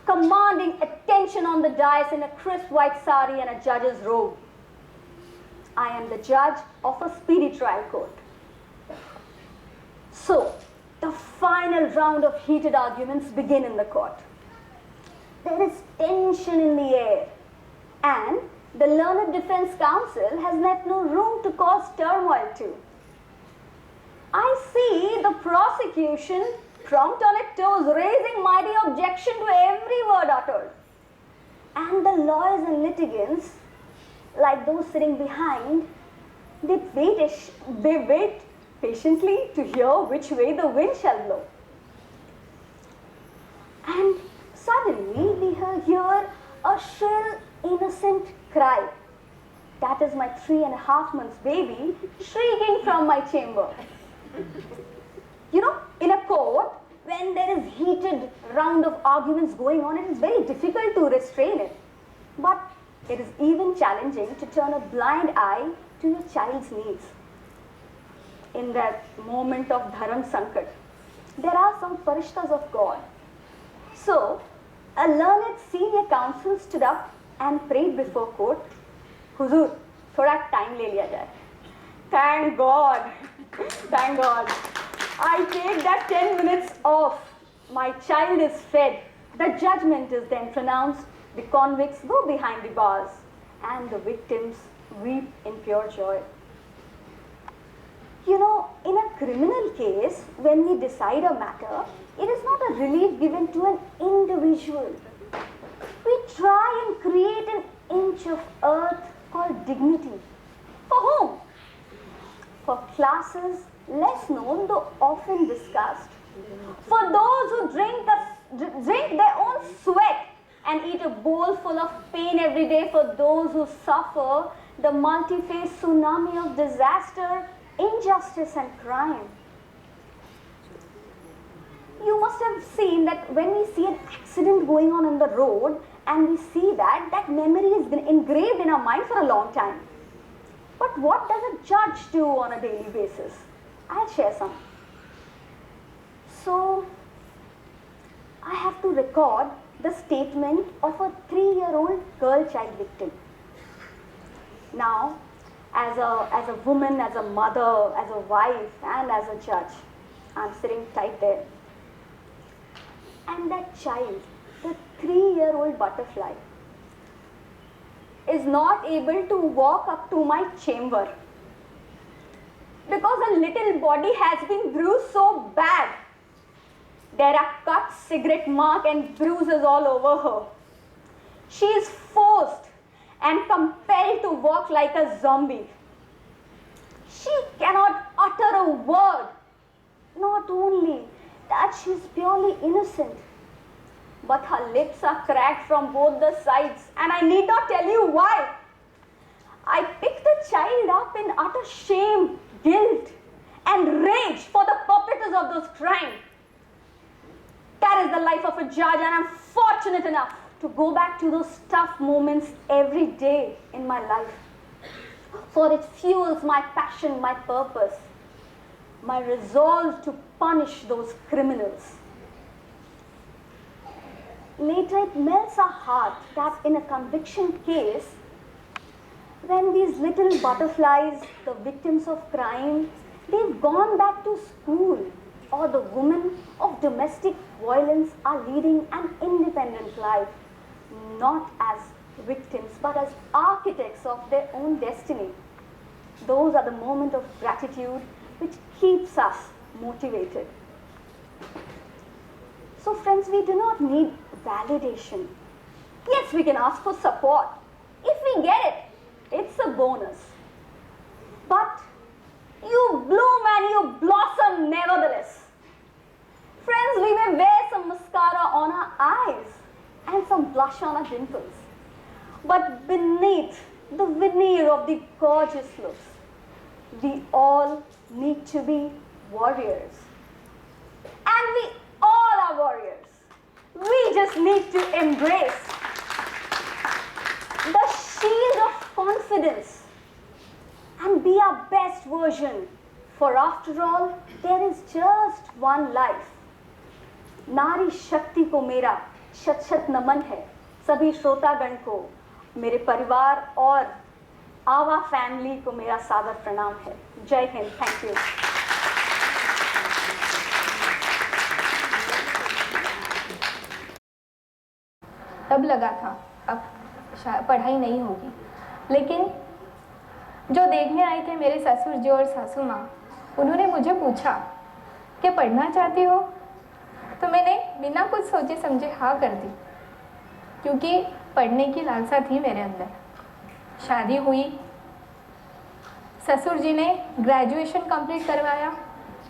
Commanding attention on the dais in a crisp white sari and a judge's robe. I am the judge of a speedy trial court. So, the final round of heated arguments begin in the court. There is tension in the air, and the learned defense counsel has left no room to cause turmoil too. I see the prosecution prompt on its toes, raising mighty objection to every word uttered. And the lawyers and litigants, like those sitting behind, they wait patiently to hear which way the wind shall blow. And suddenly we hear a shrill, innocent cry. That is my 3.5 months baby shrieking from my chamber. You know, in a court, when there is heated round of arguments going on, it is very difficult to restrain it. But it is even challenging to turn a blind eye to your child's needs. In that moment of dharam sankat, there are some farishtas of God. So, a learned senior counsel stood up and prayed before court, Huzur, thoda time le liya jaye. Thank God, thank God. I take that 10 minutes off. My child is fed. The judgment is then pronounced. The convicts go behind the bars, and the victims weep in pure joy. You know, in a criminal case, when we decide a matter, it is not a relief given to an individual. We try and create an inch of earth called dignity. For whom? For classes less known though often discussed. For those who drink their own sweat and eat a bowl full of pain every day. For those who suffer the multi-phase tsunami of disaster, injustice and crime. You must have seen that when we see an accident going on the road and we see that memory has been engraved in our mind for a long time. But what does a judge do on a daily basis? I'll share some. So, I have to record the statement of a 3-year-old girl child victim. Now, as a woman, as a mother, as a wife, and as a judge, I'm sitting tight there. And that child, the 3-year-old butterfly, is not able to walk up to my chamber because her little body has been bruised so bad. There are cuts, cigarette marks and bruises all over her. She is forced and compelled to walk like a zombie. She cannot utter a word. Not only that, she is purely innocent. but her lips are cracked from both the sides, and I need not tell you why. I picked the child up in utter shame, guilt, and rage for the perpetrators of those crimes. That is the life of a judge, and I'm fortunate enough to go back to those tough moments every day in my life. For it fuels my passion, my purpose, my resolve to punish those criminals. Later, it melts our heart that in a conviction case, when these little butterflies, the victims of crime, they've gone back to school, or the women of domestic violence are leading an independent life, not as victims, but as architects of their own destiny. Those are the moments of gratitude which keeps us motivated. So friends, we do not need validation. Yes, we can ask for support. If we get it, it's a bonus. But you bloom and you blossom nevertheless. Friends, we may wear some mascara on our eyes and some blush on our dimples. But beneath the veneer of the gorgeous looks, we all need to be warriors. And we all are warriors. We just need to embrace the shield of confidence and be our best version. For after all, there is just one life. नारी शक्ति को मेरा शत शत नमन है. सभी श्रोतागण को, मेरे परिवार और आवा फैमिली को मेरा सादर प्रणाम है. जय हिंद. Thank you. तब लगा था अब पढ़ाई नहीं होगी, लेकिन जो देखने आए थे मेरे ससुर जी और सासू माँ, उन्होंने मुझे पूछा कि पढ़ना चाहती हो, तो मैंने बिना कुछ सोचे समझे हाँ कर दी, क्योंकि पढ़ने की लालसा थी मेरे अंदर. शादी हुई, ससुर जी ने ग्रेजुएशन कंप्लीट करवाया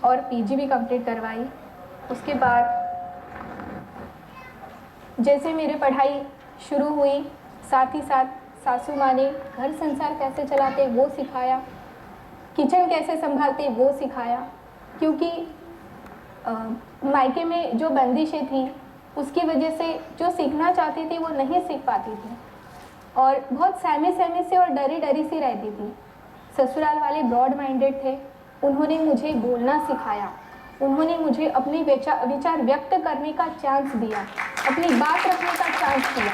और पीजी भी कंप्लीट करवाई. उसके बाद जैसे मेरी पढ़ाई शुरू हुई, साथ ही साथ सासू माँ ने घर संसार कैसे चलाते वो सिखाया, किचन कैसे संभालते वो सिखाया, क्योंकि मायके में जो बंदिशें थी उसकी वजह से जो सीखना चाहती थी वो नहीं सीख पाती थी और बहुत सहमे से और डरी डरी सी रहती थी. ससुराल वाले ब्रॉड माइंडेड थे, उन्होंने मुझे बोलना सिखाया, उन्होंने मुझे अपने विचार व्यक्त करने का चांस दिया, अपनी बात रखने का चांस दिया.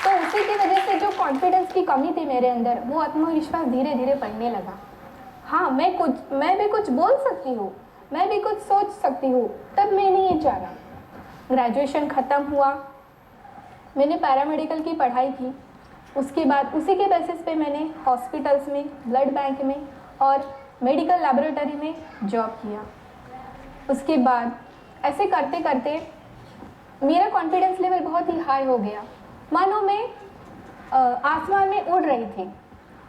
तो उसी की वजह से जो कॉन्फिडेंस की कमी थी मेरे अंदर, वो आत्मविश्वास धीरे धीरे बढ़ने लगा. हाँ, मैं भी कुछ बोल सकती हूँ, मैं भी कुछ सोच सकती हूँ. तब मैंने ये जाना. ग्रेजुएशन ख़त्म हुआ, मैंने पैरामेडिकल की पढ़ाई की. उसके बाद उसी के बेसिस पे मैंने हॉस्पिटल्स में, ब्लड बैंक में और मेडिकल लैबोरेटरी में जॉब किया. उसके बाद ऐसे करते करते मेरा कॉन्फिडेंस लेवल बहुत ही हाई हो गया, मानो मैं आसमान में उड़ रही थी.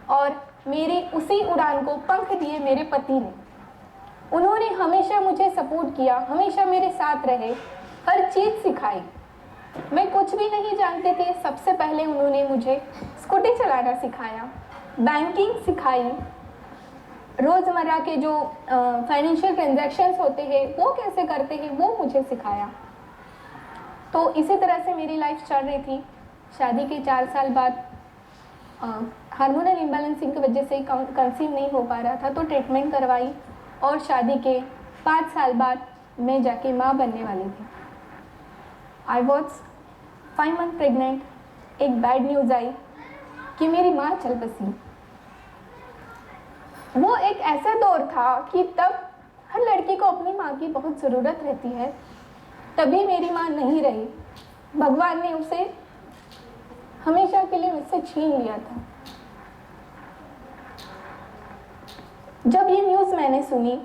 और मेरी उसी उड़ान को पंख दिए मेरे पति ने. उन्होंने हमेशा मुझे सपोर्ट किया, हमेशा मेरे साथ रहे, हर चीज़ सिखाई. मैं कुछ भी नहीं जानती थी, सबसे पहले उन्होंने मुझे स्कूटी चलाना सिखाया, बैंकिंग सिखाई, रोज़मर्रा के जो फाइनेंशियल ट्रांजैक्शंस होते हैं वो कैसे करते हैं वो मुझे सिखाया. तो इसी तरह से मेरी लाइफ चल रही थी. शादी के 4 साल बाद हार्मोनल इम्बैलेंसिंग की वजह से कंसीव नहीं हो पा रहा था, तो ट्रीटमेंट करवाई और शादी के 5 साल बाद मैं जाके माँ बनने वाली थी. I was 5 month pregnant. एक बैड न्यूज़ आई कि मेरी माँ चल बसी. वो एक ऐसा दौर था कि तब हर लड़की को अपनी माँ की बहुत ज़रूरत रहती है. तभी मेरी माँ नहीं रही, भगवान ने उसे हमेशा के लिए मुझसे छीन लिया था. जब ये न्यूज़ मैंने सुनी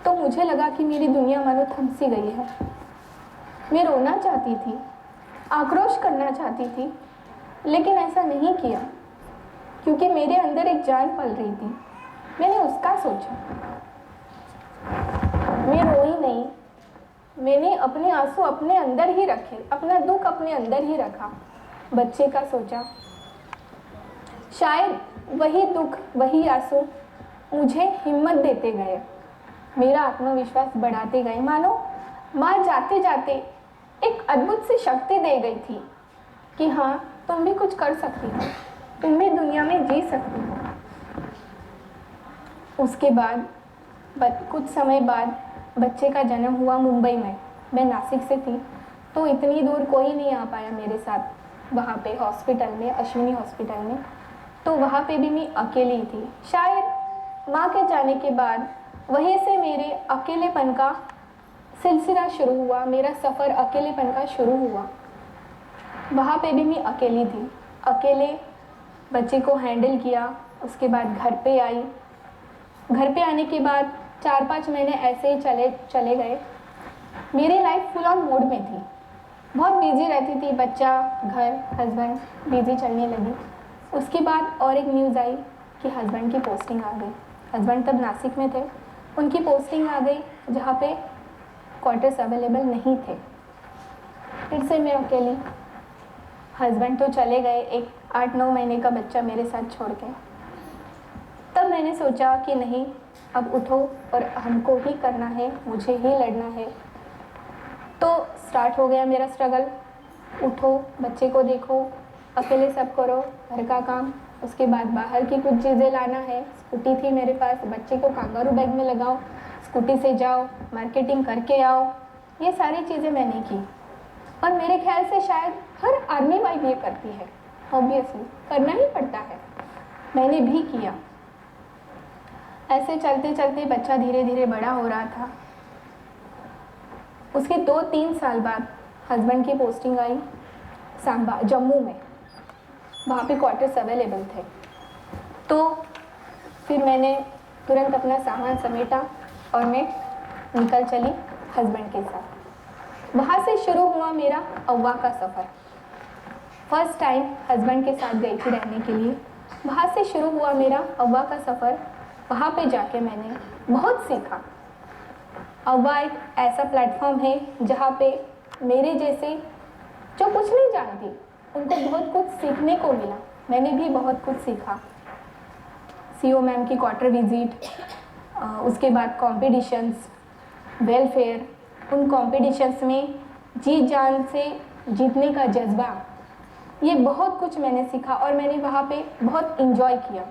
तो मुझे लगा कि मेरी दुनिया मानो थम सी गई है. मैं रोना चाहती थी, आक्रोश करना चाहती थी, लेकिन ऐसा नहीं किया क्योंकि मेरे अंदर एक जान पल रही थी. मैंने उसका सोचा. मैं रोई नहीं, मैंने अपने आंसू अपने अंदर ही रखे, अपना दुख अपने अंदर ही रखा। बच्चे का सोचा, शायद वही दुख, वही आंसू मुझे हिम्मत देते गए, मेरा आत्मविश्वास बढ़ाते गए। मानो माँ जाते जाते एक अद्भुत सी शक्ति दे गई थी कि हाँ, तुम भी कुछ कर सकती हो, तुम भी दुनिया में जी सकती हो। उसके बाद कुछ समय बाद बच्चे का जन्म हुआ मुंबई में। मैं नासिक से थी, तो इतनी दूर कोई नहीं आ पाया मेरे साथ वहाँ पे हॉस्पिटल में, अश्विनी हॉस्पिटल में। तो वहाँ पे भी मैं अकेली थी। शायद माँ के जाने के बाद वहीं से मेरे अकेलेपन का सिलसिला शुरू हुआ, मेरा सफ़र अकेलेपन का शुरू हुआ। वहाँ पे भी मैं अकेली थी, अकेले बच्चे को हैंडल किया। उसके बाद घर पे आई। घर पे आने के बाद 4-5 महीने ऐसे ही चले गए। मेरी लाइफ फुल ऑन मोड में थी, बहुत बिजी रहती थी, बच्चा, घर, हस्बैंड, बिजी चलने लगी। उसके बाद और एक न्यूज़ आई कि हस्बैंड की पोस्टिंग आ गई। हस्बैंड तब नासिक में थे, उनकी पोस्टिंग आ गई जहाँ पे क्वार्टर्स अवेलेबल नहीं थे। फिर से मैं अकेली। हस्बैंड तो चले गए, एक 8-9 महीने का बच्चा मेरे साथ छोड़ के। तब मैंने सोचा कि नहीं, अब उठो और हमको ही करना है, मुझे ही लड़ना है। तो स्टार्ट हो गया मेरा स्ट्रगल। उठो, बच्चे को देखो, अकेले सब करो, घर का काम, उसके बाद बाहर की कुछ चीज़ें लाना है। स्कूटी थी मेरे पास, बच्चे को कांगारू बैग में लगाओ, स्कूटी से जाओ, मार्केटिंग करके आओ। ये सारी चीज़ें मैंने की और मेरे ख्याल से शायद हर आर्मी वाइफ ये करती है। ऑब्वियसली करना ही पड़ता है, मैंने भी किया। ऐसे चलते चलते बच्चा धीरे धीरे बड़ा हो रहा था। उसके 2-3 साल बाद हस्बैंड की पोस्टिंग आई सांबा, जम्मू में। वहाँ पे क्वार्टर्स अवेलेबल थे। तो फिर मैंने तुरंत अपना सामान समेटा और मैं निकल चली हस्बैंड के साथ। वहाँ से शुरू हुआ मेरा अव्वा का सफ़र। फर्स्ट टाइम हस्बैंड के साथ गई थी रहने के लिए। वहाँ से शुरू हुआ मेरा अव्वा का सफ़र। वहाँ पे जाके मैंने बहुत सीखा। अव्वा एक ऐसा प्लेटफॉर्म है जहाँ पे मेरे जैसे जो कुछ नहीं जानती उनको बहुत कुछ सीखने को मिला। मैंने भी बहुत कुछ सीखा। सीओ मैम की क्वार्टर विजिट, उसके बाद कॉम्पिटिशन्स, वेलफेयर, उन कॉम्पिटिशन्स में जी जान से जीतने का जज्बा, ये बहुत कुछ मैंने सीखा और मैंने वहाँ पे बहुत इंजॉय किया।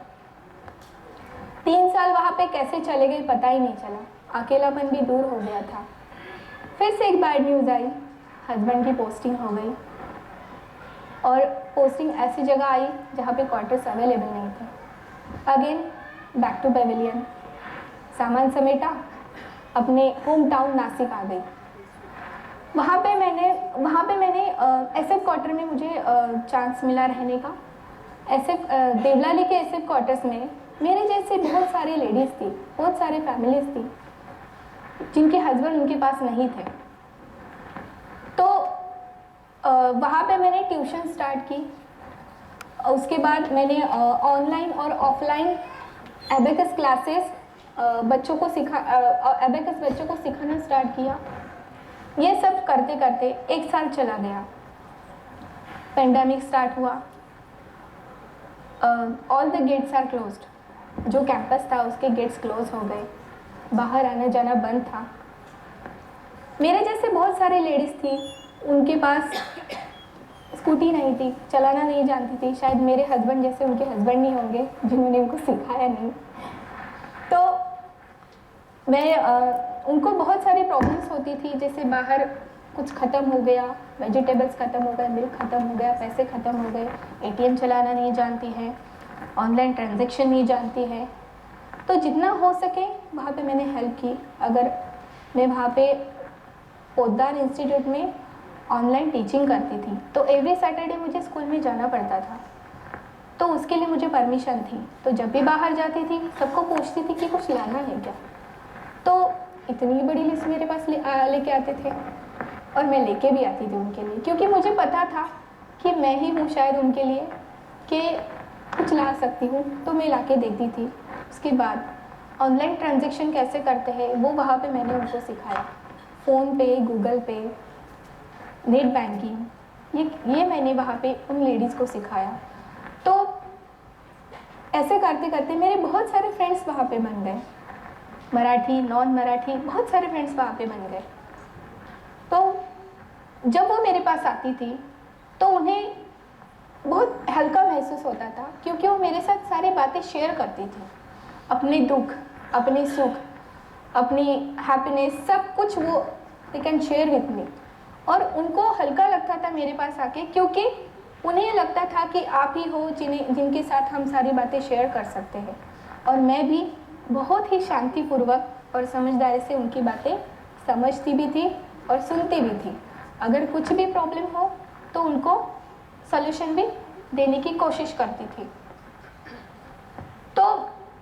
3 साल वहाँ पे कैसे चले गए पता ही नहीं चला, अकेलापन भी दूर हो गया था। फिर से एक बैड न्यूज़ आई, हस्बैंड की पोस्टिंग हो गई और पोस्टिंग ऐसी जगह आई जहाँ पे क्वार्टर्स अवेलेबल नहीं थे। अगेन बैक टू पेविलियन, सामान समेटा, अपने होम टाउन नासिक आ गई। वहाँ पे मैंने एसएफ क्वार्टर में मुझे चांस मिला रहने का। एसएफ देवलाली के एसएफ क्वार्टर्स में मेरे जैसे बहुत सारी लेडीज़ थी, बहुत सारे फैमिलीज़ थी जिनके हस्बैंड उनके पास नहीं थे। तो वहाँ पे मैंने ट्यूशन स्टार्ट की। उसके बाद मैंने ऑनलाइन और ऑफलाइन एबेकस क्लासेस बच्चों को सिखाना स्टार्ट किया। ये सब करते करते 1 साल चला गया। पेंडेमिक स्टार्ट हुआ। All the gates are closed. जो कैंपस था उसके गेट्स क्लोज हो गए, बाहर आना जाना बंद था। मेरे जैसे बहुत सारे लेडीज़ थी, उनके पास स्कूटी नहीं थी, चलाना नहीं जानती थी। शायद मेरे हस्बैंड जैसे उनके हस्बैंड नहीं होंगे जिन्होंने उनको सिखाया नहीं। तो उनको बहुत सारी प्रॉब्लम्स होती थी, जैसे बाहर कुछ ख़त्म हो गया, वेजिटेबल्स ख़त्म हो गए, मिल्क ख़त्म हो गया, पैसे ख़त्म हो गए, एटीएम चलाना नहीं जानती है, ऑनलाइन ट्रांजैक्शन नहीं जानती है। तो जितना हो सके वहाँ पे मैंने हेल्प की। अगर मैं वहाँ पे पोद्दार इंस्टीट्यूट में ऑनलाइन टीचिंग करती थी तो एवरी सैटरडे मुझे स्कूल में जाना पड़ता था, तो उसके लिए मुझे परमिशन थी। तो जब भी बाहर जाती थी सबको पूछती थी कि कुछ लाना है क्या, तो इतनी बड़ी लिस्ट मेरे पास लेके आते थे और मैं लेके भी आती थी उनके लिए, क्योंकि मुझे पता था कि मैं ही हूँ शायद उनके लिए कि कुछ ला सकती हूँ, तो मैं ला के देती थी। उसके बाद ऑनलाइन ट्रांजैक्शन कैसे करते हैं वो वहाँ पे मैंने उनको सिखाया। फ़ोन पे, गूगल पे, नेट बैंकिंग, ये मैंने वहाँ पे उन लेडीज़ को सिखाया। तो ऐसे करते करते मेरे बहुत सारे फ्रेंड्स वहाँ पे बन गए, मराठी, नॉन मराठी, बहुत सारे फ्रेंड्स वहाँ पे बन गए। तो जब वो मेरे पास आती थी तो उन्हें बहुत हल्का महसूस होता था, क्योंकि वो मेरे साथ सारी बातें शेयर करती थी, अपने दुख, अपने सुख, अपनी हैप्पीनेस, सब कुछ वो they can share with me. और उनको हल्का लगता था मेरे पास आके, क्योंकि उन्हें लगता था कि आप ही हो जिनके साथ हम सारी बातें शेयर कर सकते हैं। और मैं भी बहुत ही शांतिपूर्वक और समझदारी से उनकी बातें समझती भी थी और सुनती भी थी। अगर कुछ भी प्रॉब्लम हो तो उनको सॉल्यूशन भी देने की कोशिश करती थी। तो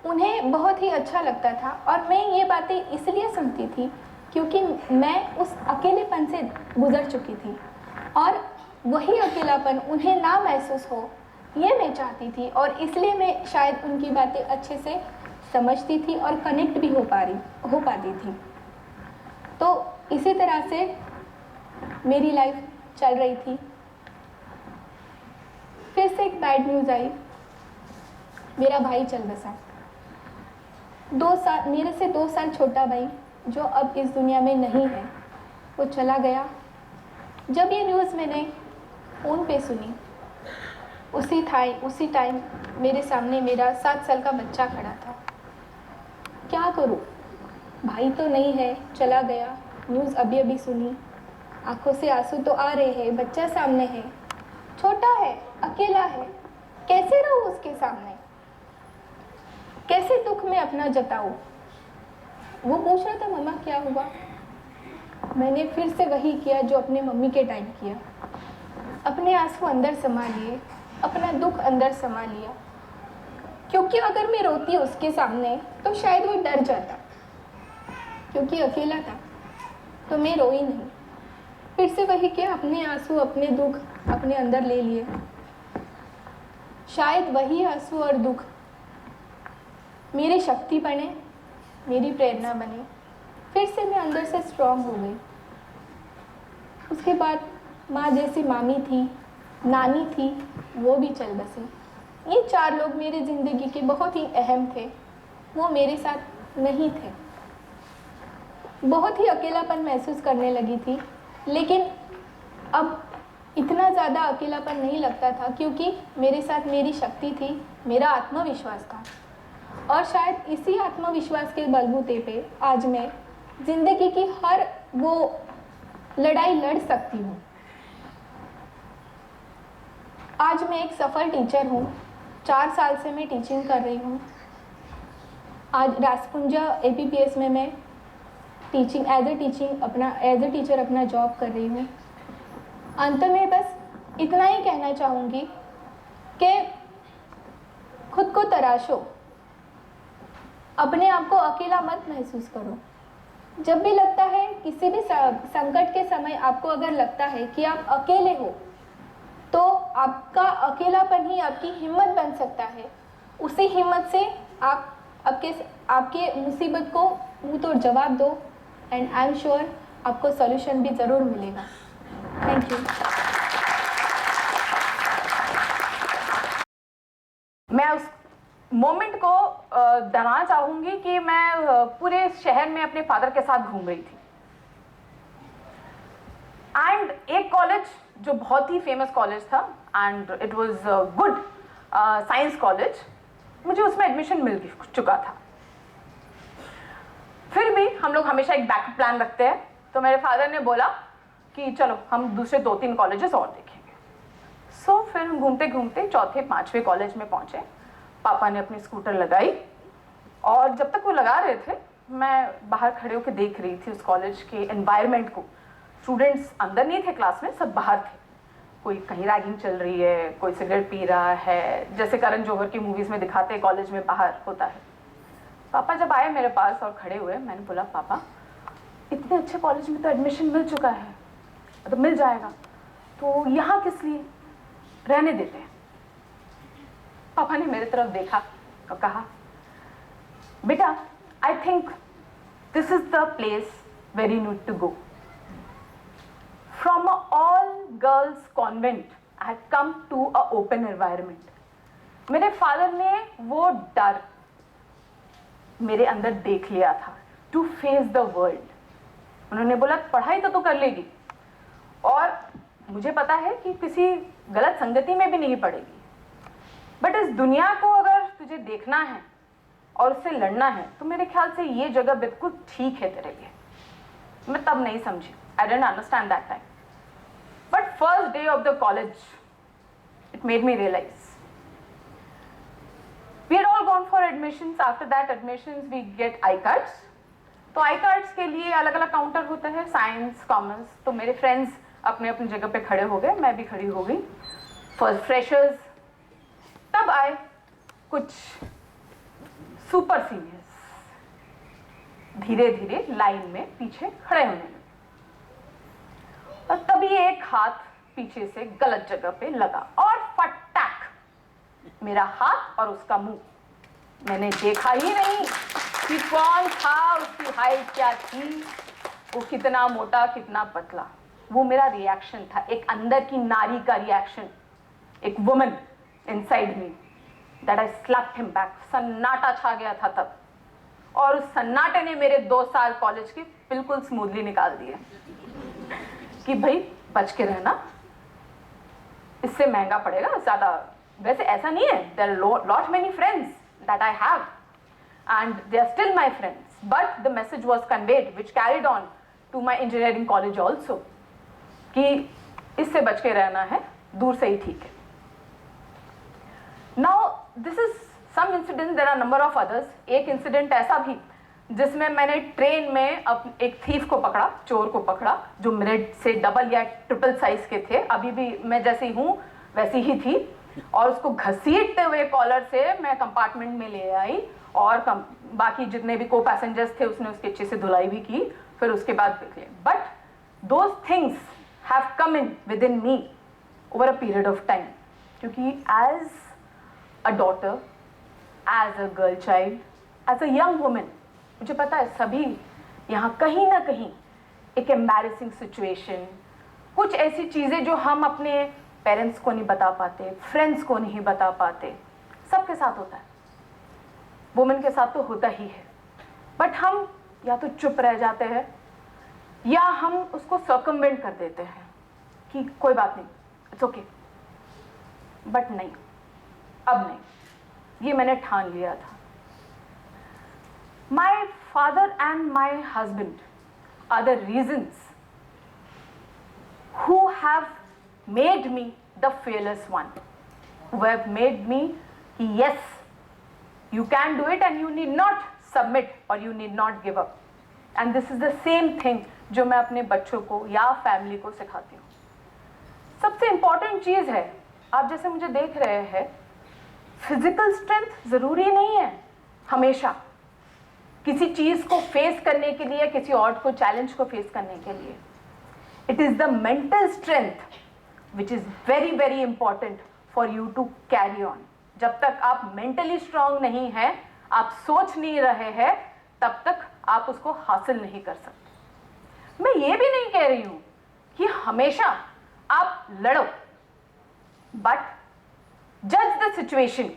उन्हें बहुत ही अच्छा लगता था। और मैं ये बातें इसलिए सुनती थी क्योंकि मैं उस अकेलेपन से गुजर चुकी थी, और वही अकेलापन उन्हें ना महसूस हो ये मैं चाहती थी। और इसलिए मैं शायद उनकी बातें अच्छे से समझती थी और कनेक्ट भी हो पाती थी। तो इसी तरह से मेरी लाइफ चल रही थी। फिर से एक बैड न्यूज़ आई, मेरा भाई चल बसा। 2 साल, मेरे से 2 साल छोटा भाई जो अब इस दुनिया में नहीं है, वो चला गया। जब ये न्यूज़ मैंने फ़ोन पे सुनी, उसी टाइम मेरे सामने मेरा 7 साल का बच्चा खड़ा था। क्या करूं, भाई तो नहीं है, चला गया, न्यूज़ अभी अभी सुनी, आंखों से आंसू तो आ रहे हैं, बच्चा सामने है, छोटा है, अकेला है, कैसे रहूं उसके सामने, कैसे दुख में अपना जताऊं। वो पूछ रहा था मम्मा क्या हुआ। मैंने फिर से वही किया जो अपने मम्मी के टाइम किया, अपने आंसू अंदर समा लिए, अपना दुख अंदर समा लिया। क्योंकि अगर मैं रोती उसके सामने तो शायद वो डर जाता, क्योंकि अकेला था, तो मैं रोई नहीं। फिर से वही किया, अपने आंसू, अपने दुख अपने अंदर ले लिए। शायद वही आंसू और दुख मेरी शक्ति बने, मेरी प्रेरणा बने। फिर से मैं अंदर से स्ट्रांग हो गई। उसके बाद माँ जैसी मामी थी, नानी थी, वो भी चल बसी। ये 4 लोग मेरी ज़िंदगी के बहुत ही अहम थे, वो मेरे साथ नहीं थे। बहुत ही अकेलापन महसूस करने लगी थी, लेकिन अब इतना ज़्यादा अकेलापन नहीं लगता था, क्योंकि मेरे साथ मेरी शक्ति थी, मेरा आत्मविश्वास था। और शायद इसी आत्मविश्वास के बलबूते पे आज मैं ज़िंदगी की हर वो लड़ाई लड़ सकती हूँ। आज मैं एक सफल टीचर हूँ, 4 साल से मैं टीचिंग कर रही हूँ। आज राजपुंजा APPS में मैं एज ए टीचर अपना जॉब कर रही हूँ। अंत में बस इतना ही कहना चाहूँगी कि खुद को तराशो, अपने आप को अकेला मत महसूस करो। जब भी लगता है, किसी भी संकट के समय आपको अगर लगता है कि आप अकेले हो, तो आपका अकेलापन ही आपकी हिम्मत बन सकता है। उसी हिम्मत से आप आपके मुसीबत को मुंह तोड़ जवाब दो, एंड आई एम श्योर आपको सॉल्यूशन भी ज़रूर मिलेगा। Thank you. मैं उस मोमेंट को दोहराना चाहूँगी कि मैं पूरे शहर में अपने फादर के साथ घूम रही थी, एंड एक कॉलेज जो बहुत ही फेमस कॉलेज था, and it was good science college, मुझे उसमें एडमिशन मिल चुका था। फिर भी हम लोग हमेशा एक बैकअप प्लान रखते हैं, तो मेरे फादर ने बोला कि चलो हम दूसरे 2-3 कॉलेजेस और देखेंगे। सो फिर हम घूमते घूमते 4थे-5वें कॉलेज में पहुंचे। पापा ने अपनी स्कूटर लगाई, और जब तक वो लगा रहे थे, मैं बाहर खड़े होकर देख रही थी उस कॉलेज के एनवायरनमेंट को। स्टूडेंट्स अंदर नहीं थे क्लास में, सब बाहर थे। कोई कहीं रैगिंग चल रही है, कोई सिगरेट पी रहा है, जैसे करण जौहर की मूवीज़ में दिखाते हैं कॉलेज में बाहर होता है। पापा जब आए मेरे पास और खड़े हुए, मैंने बोला पापा इतने अच्छे कॉलेज में तो एडमिशन मिल चुका है, तो मिल जाएगा, तो यहाँ किस लिए, रहने देते हैं। पापा ने मेरी तरफ देखा और कहा, बेटा I think this is the place where you need to go. From a all girls convent, I had come to a open environment. मेरे फादर ने वो डर मेरे अंदर देख लिया था, टू फेस द वर्ल्ड। उन्होंने बोला पढ़ाई तो तू कर लेगी, और मुझे पता है कि किसी गलत संगति में भी नहीं पड़ेगी, बट इस दुनिया को अगर तुझे देखना है और उससे लड़ना है तो मेरे ख्याल से ये जगह बिल्कुल ठीक है तेरे लिए। मैं तब नहीं समझी, I didn't understand that time, but first day of the college it made me realise. We had all gone for admissions. After that admissions we get I-cards. तो I-cards के लिए अलग अलग काउंटर होते हैं, साइंस, कॉमर्स। तो मेरे friends अपने अपनी जगह पे खड़े हो गए, मैं भी खड़ी हो गई। फर्स्ट फ्रेशर्स, तब आए कुछ सुपर सीनियर्स, धीरे धीरे लाइन में पीछे खड़े होने लगे, और तभी एक हाथ पीछे से गलत जगह पे लगा और फटाक मेरा हाथ और उसका मुंह। मैंने देखा ही नहीं कि कौन था, उसकी हाइट क्या थी, वो कितना मोटा कितना पतला। वो मेरा रिएक्शन था, एक अंदर की नारी का रिएक्शन, एक woman inside me, that I slapped him back. सन्नाटा छा गया था तब, और उस सन्नाटे ने मेरे 2 साल कॉलेज के बिल्कुल स्मूथली निकाल दिए कि भाई बच के रहना, इससे महंगा पड़ेगा ज़्यादा। वैसे ऐसा नहीं है, there are lot many friends that I have and they are still my friends, but the message was conveyed which carried on to my engineering college also कि इससे बच के रहना है, दूर से ही ठीक है। Now this is some incident, there are number of others. एक इंसिडेंट ऐसा भी जिसमें मैंने ट्रेन में एक थीफ को पकड़ा, चोर को पकड़ा, जो मेरे से डबल या ट्रिपल साइज के थे। अभी भी मैं जैसी हूँ वैसी ही थी, और उसको घसीटते हुए कॉलर से मैं कंपार्टमेंट में ले आई, और बाकी जितने भी को पैसेंजर्स थे उसने उसकी अच्छे से धुलाई भी की, फिर उसके बाद देख लिया। But those things have come in with in me over a period of time, क्योंकि as a daughter, as a girl child, as a young women, मुझे पता है सभी यहाँ कहीं ना कहीं एक एम्बैरेसिंग सिचुएशन, कुछ ऐसी चीज़ें जो हम अपने पेरेंट्स को नहीं बता पाते, फ्रेंड्स को नहीं बता पाते, सबके साथ होता है, वुमेन के साथ तो होता ही है। बट हम या तो चुप रह जाते हैं या हम उसको सर्कमवेंट कर देते हैं कि कोई बात नहीं, इट्स ओके। बट नहीं, अब नहीं, ये मैंने ठान लिया था। My father and my husband are the reasons who have made me the fearless one, who have made me yes, you can do it and you need not submit or you need not give up. And this is the same thing जो मैं अपने बच्चों को या family को सिखाती हूँ। सबसे इम्पॉर्टेंट चीज़ है, आप जैसे मुझे देख रहे हैं, फिजिकल स्ट्रेंथ ज़रूरी नहीं है हमेशा किसी चीज़ को फेस करने के लिए, किसी और को चैलेंज को फेस करने के लिए। It is the mental strength which is very very important for you to carry on. जब तक आप mentally strong नहीं हैं, आप सोच नहीं रहे हैं, तब तक आप उसको हासिल नहीं कर सकते। मैं ये भी नहीं कह रही हूँ कि हमेशा आप लड़ो, but judge the situation,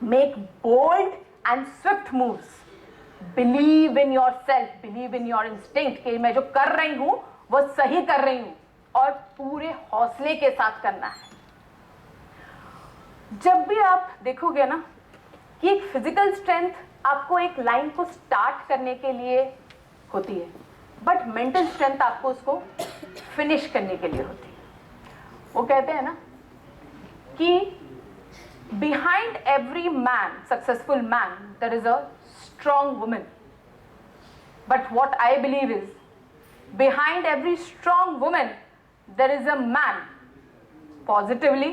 make bold and swift moves, believe in yourself, believe in your instinct कि मैं जो कर रही हूँ वो सही कर रही हूं, और पूरे हौसले के साथ करना है। जब भी आप देखोगे ना कि एक फिजिकल स्ट्रेंथ आपको एक लाइन को स्टार्ट करने के लिए होती है, बट मेंटल स्ट्रेंथ आपको उसको फिनिश करने के लिए होती है। वो कहते हैं ना कि behind every man, successful man, there is a strong woman, but what I believe is behind every strong woman there is a man, positively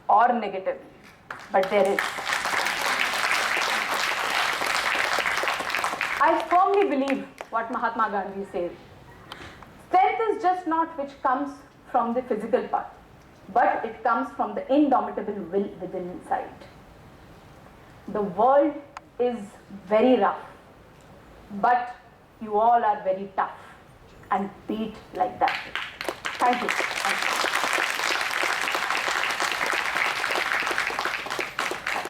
or negatively, but there is. I firmly believe what Mahatma Gandhi says, strength is just not which comes from the physical part, but it comes from the indomitable will within inside. The world is very rough, but you all are very tough and beat like that. Thank you.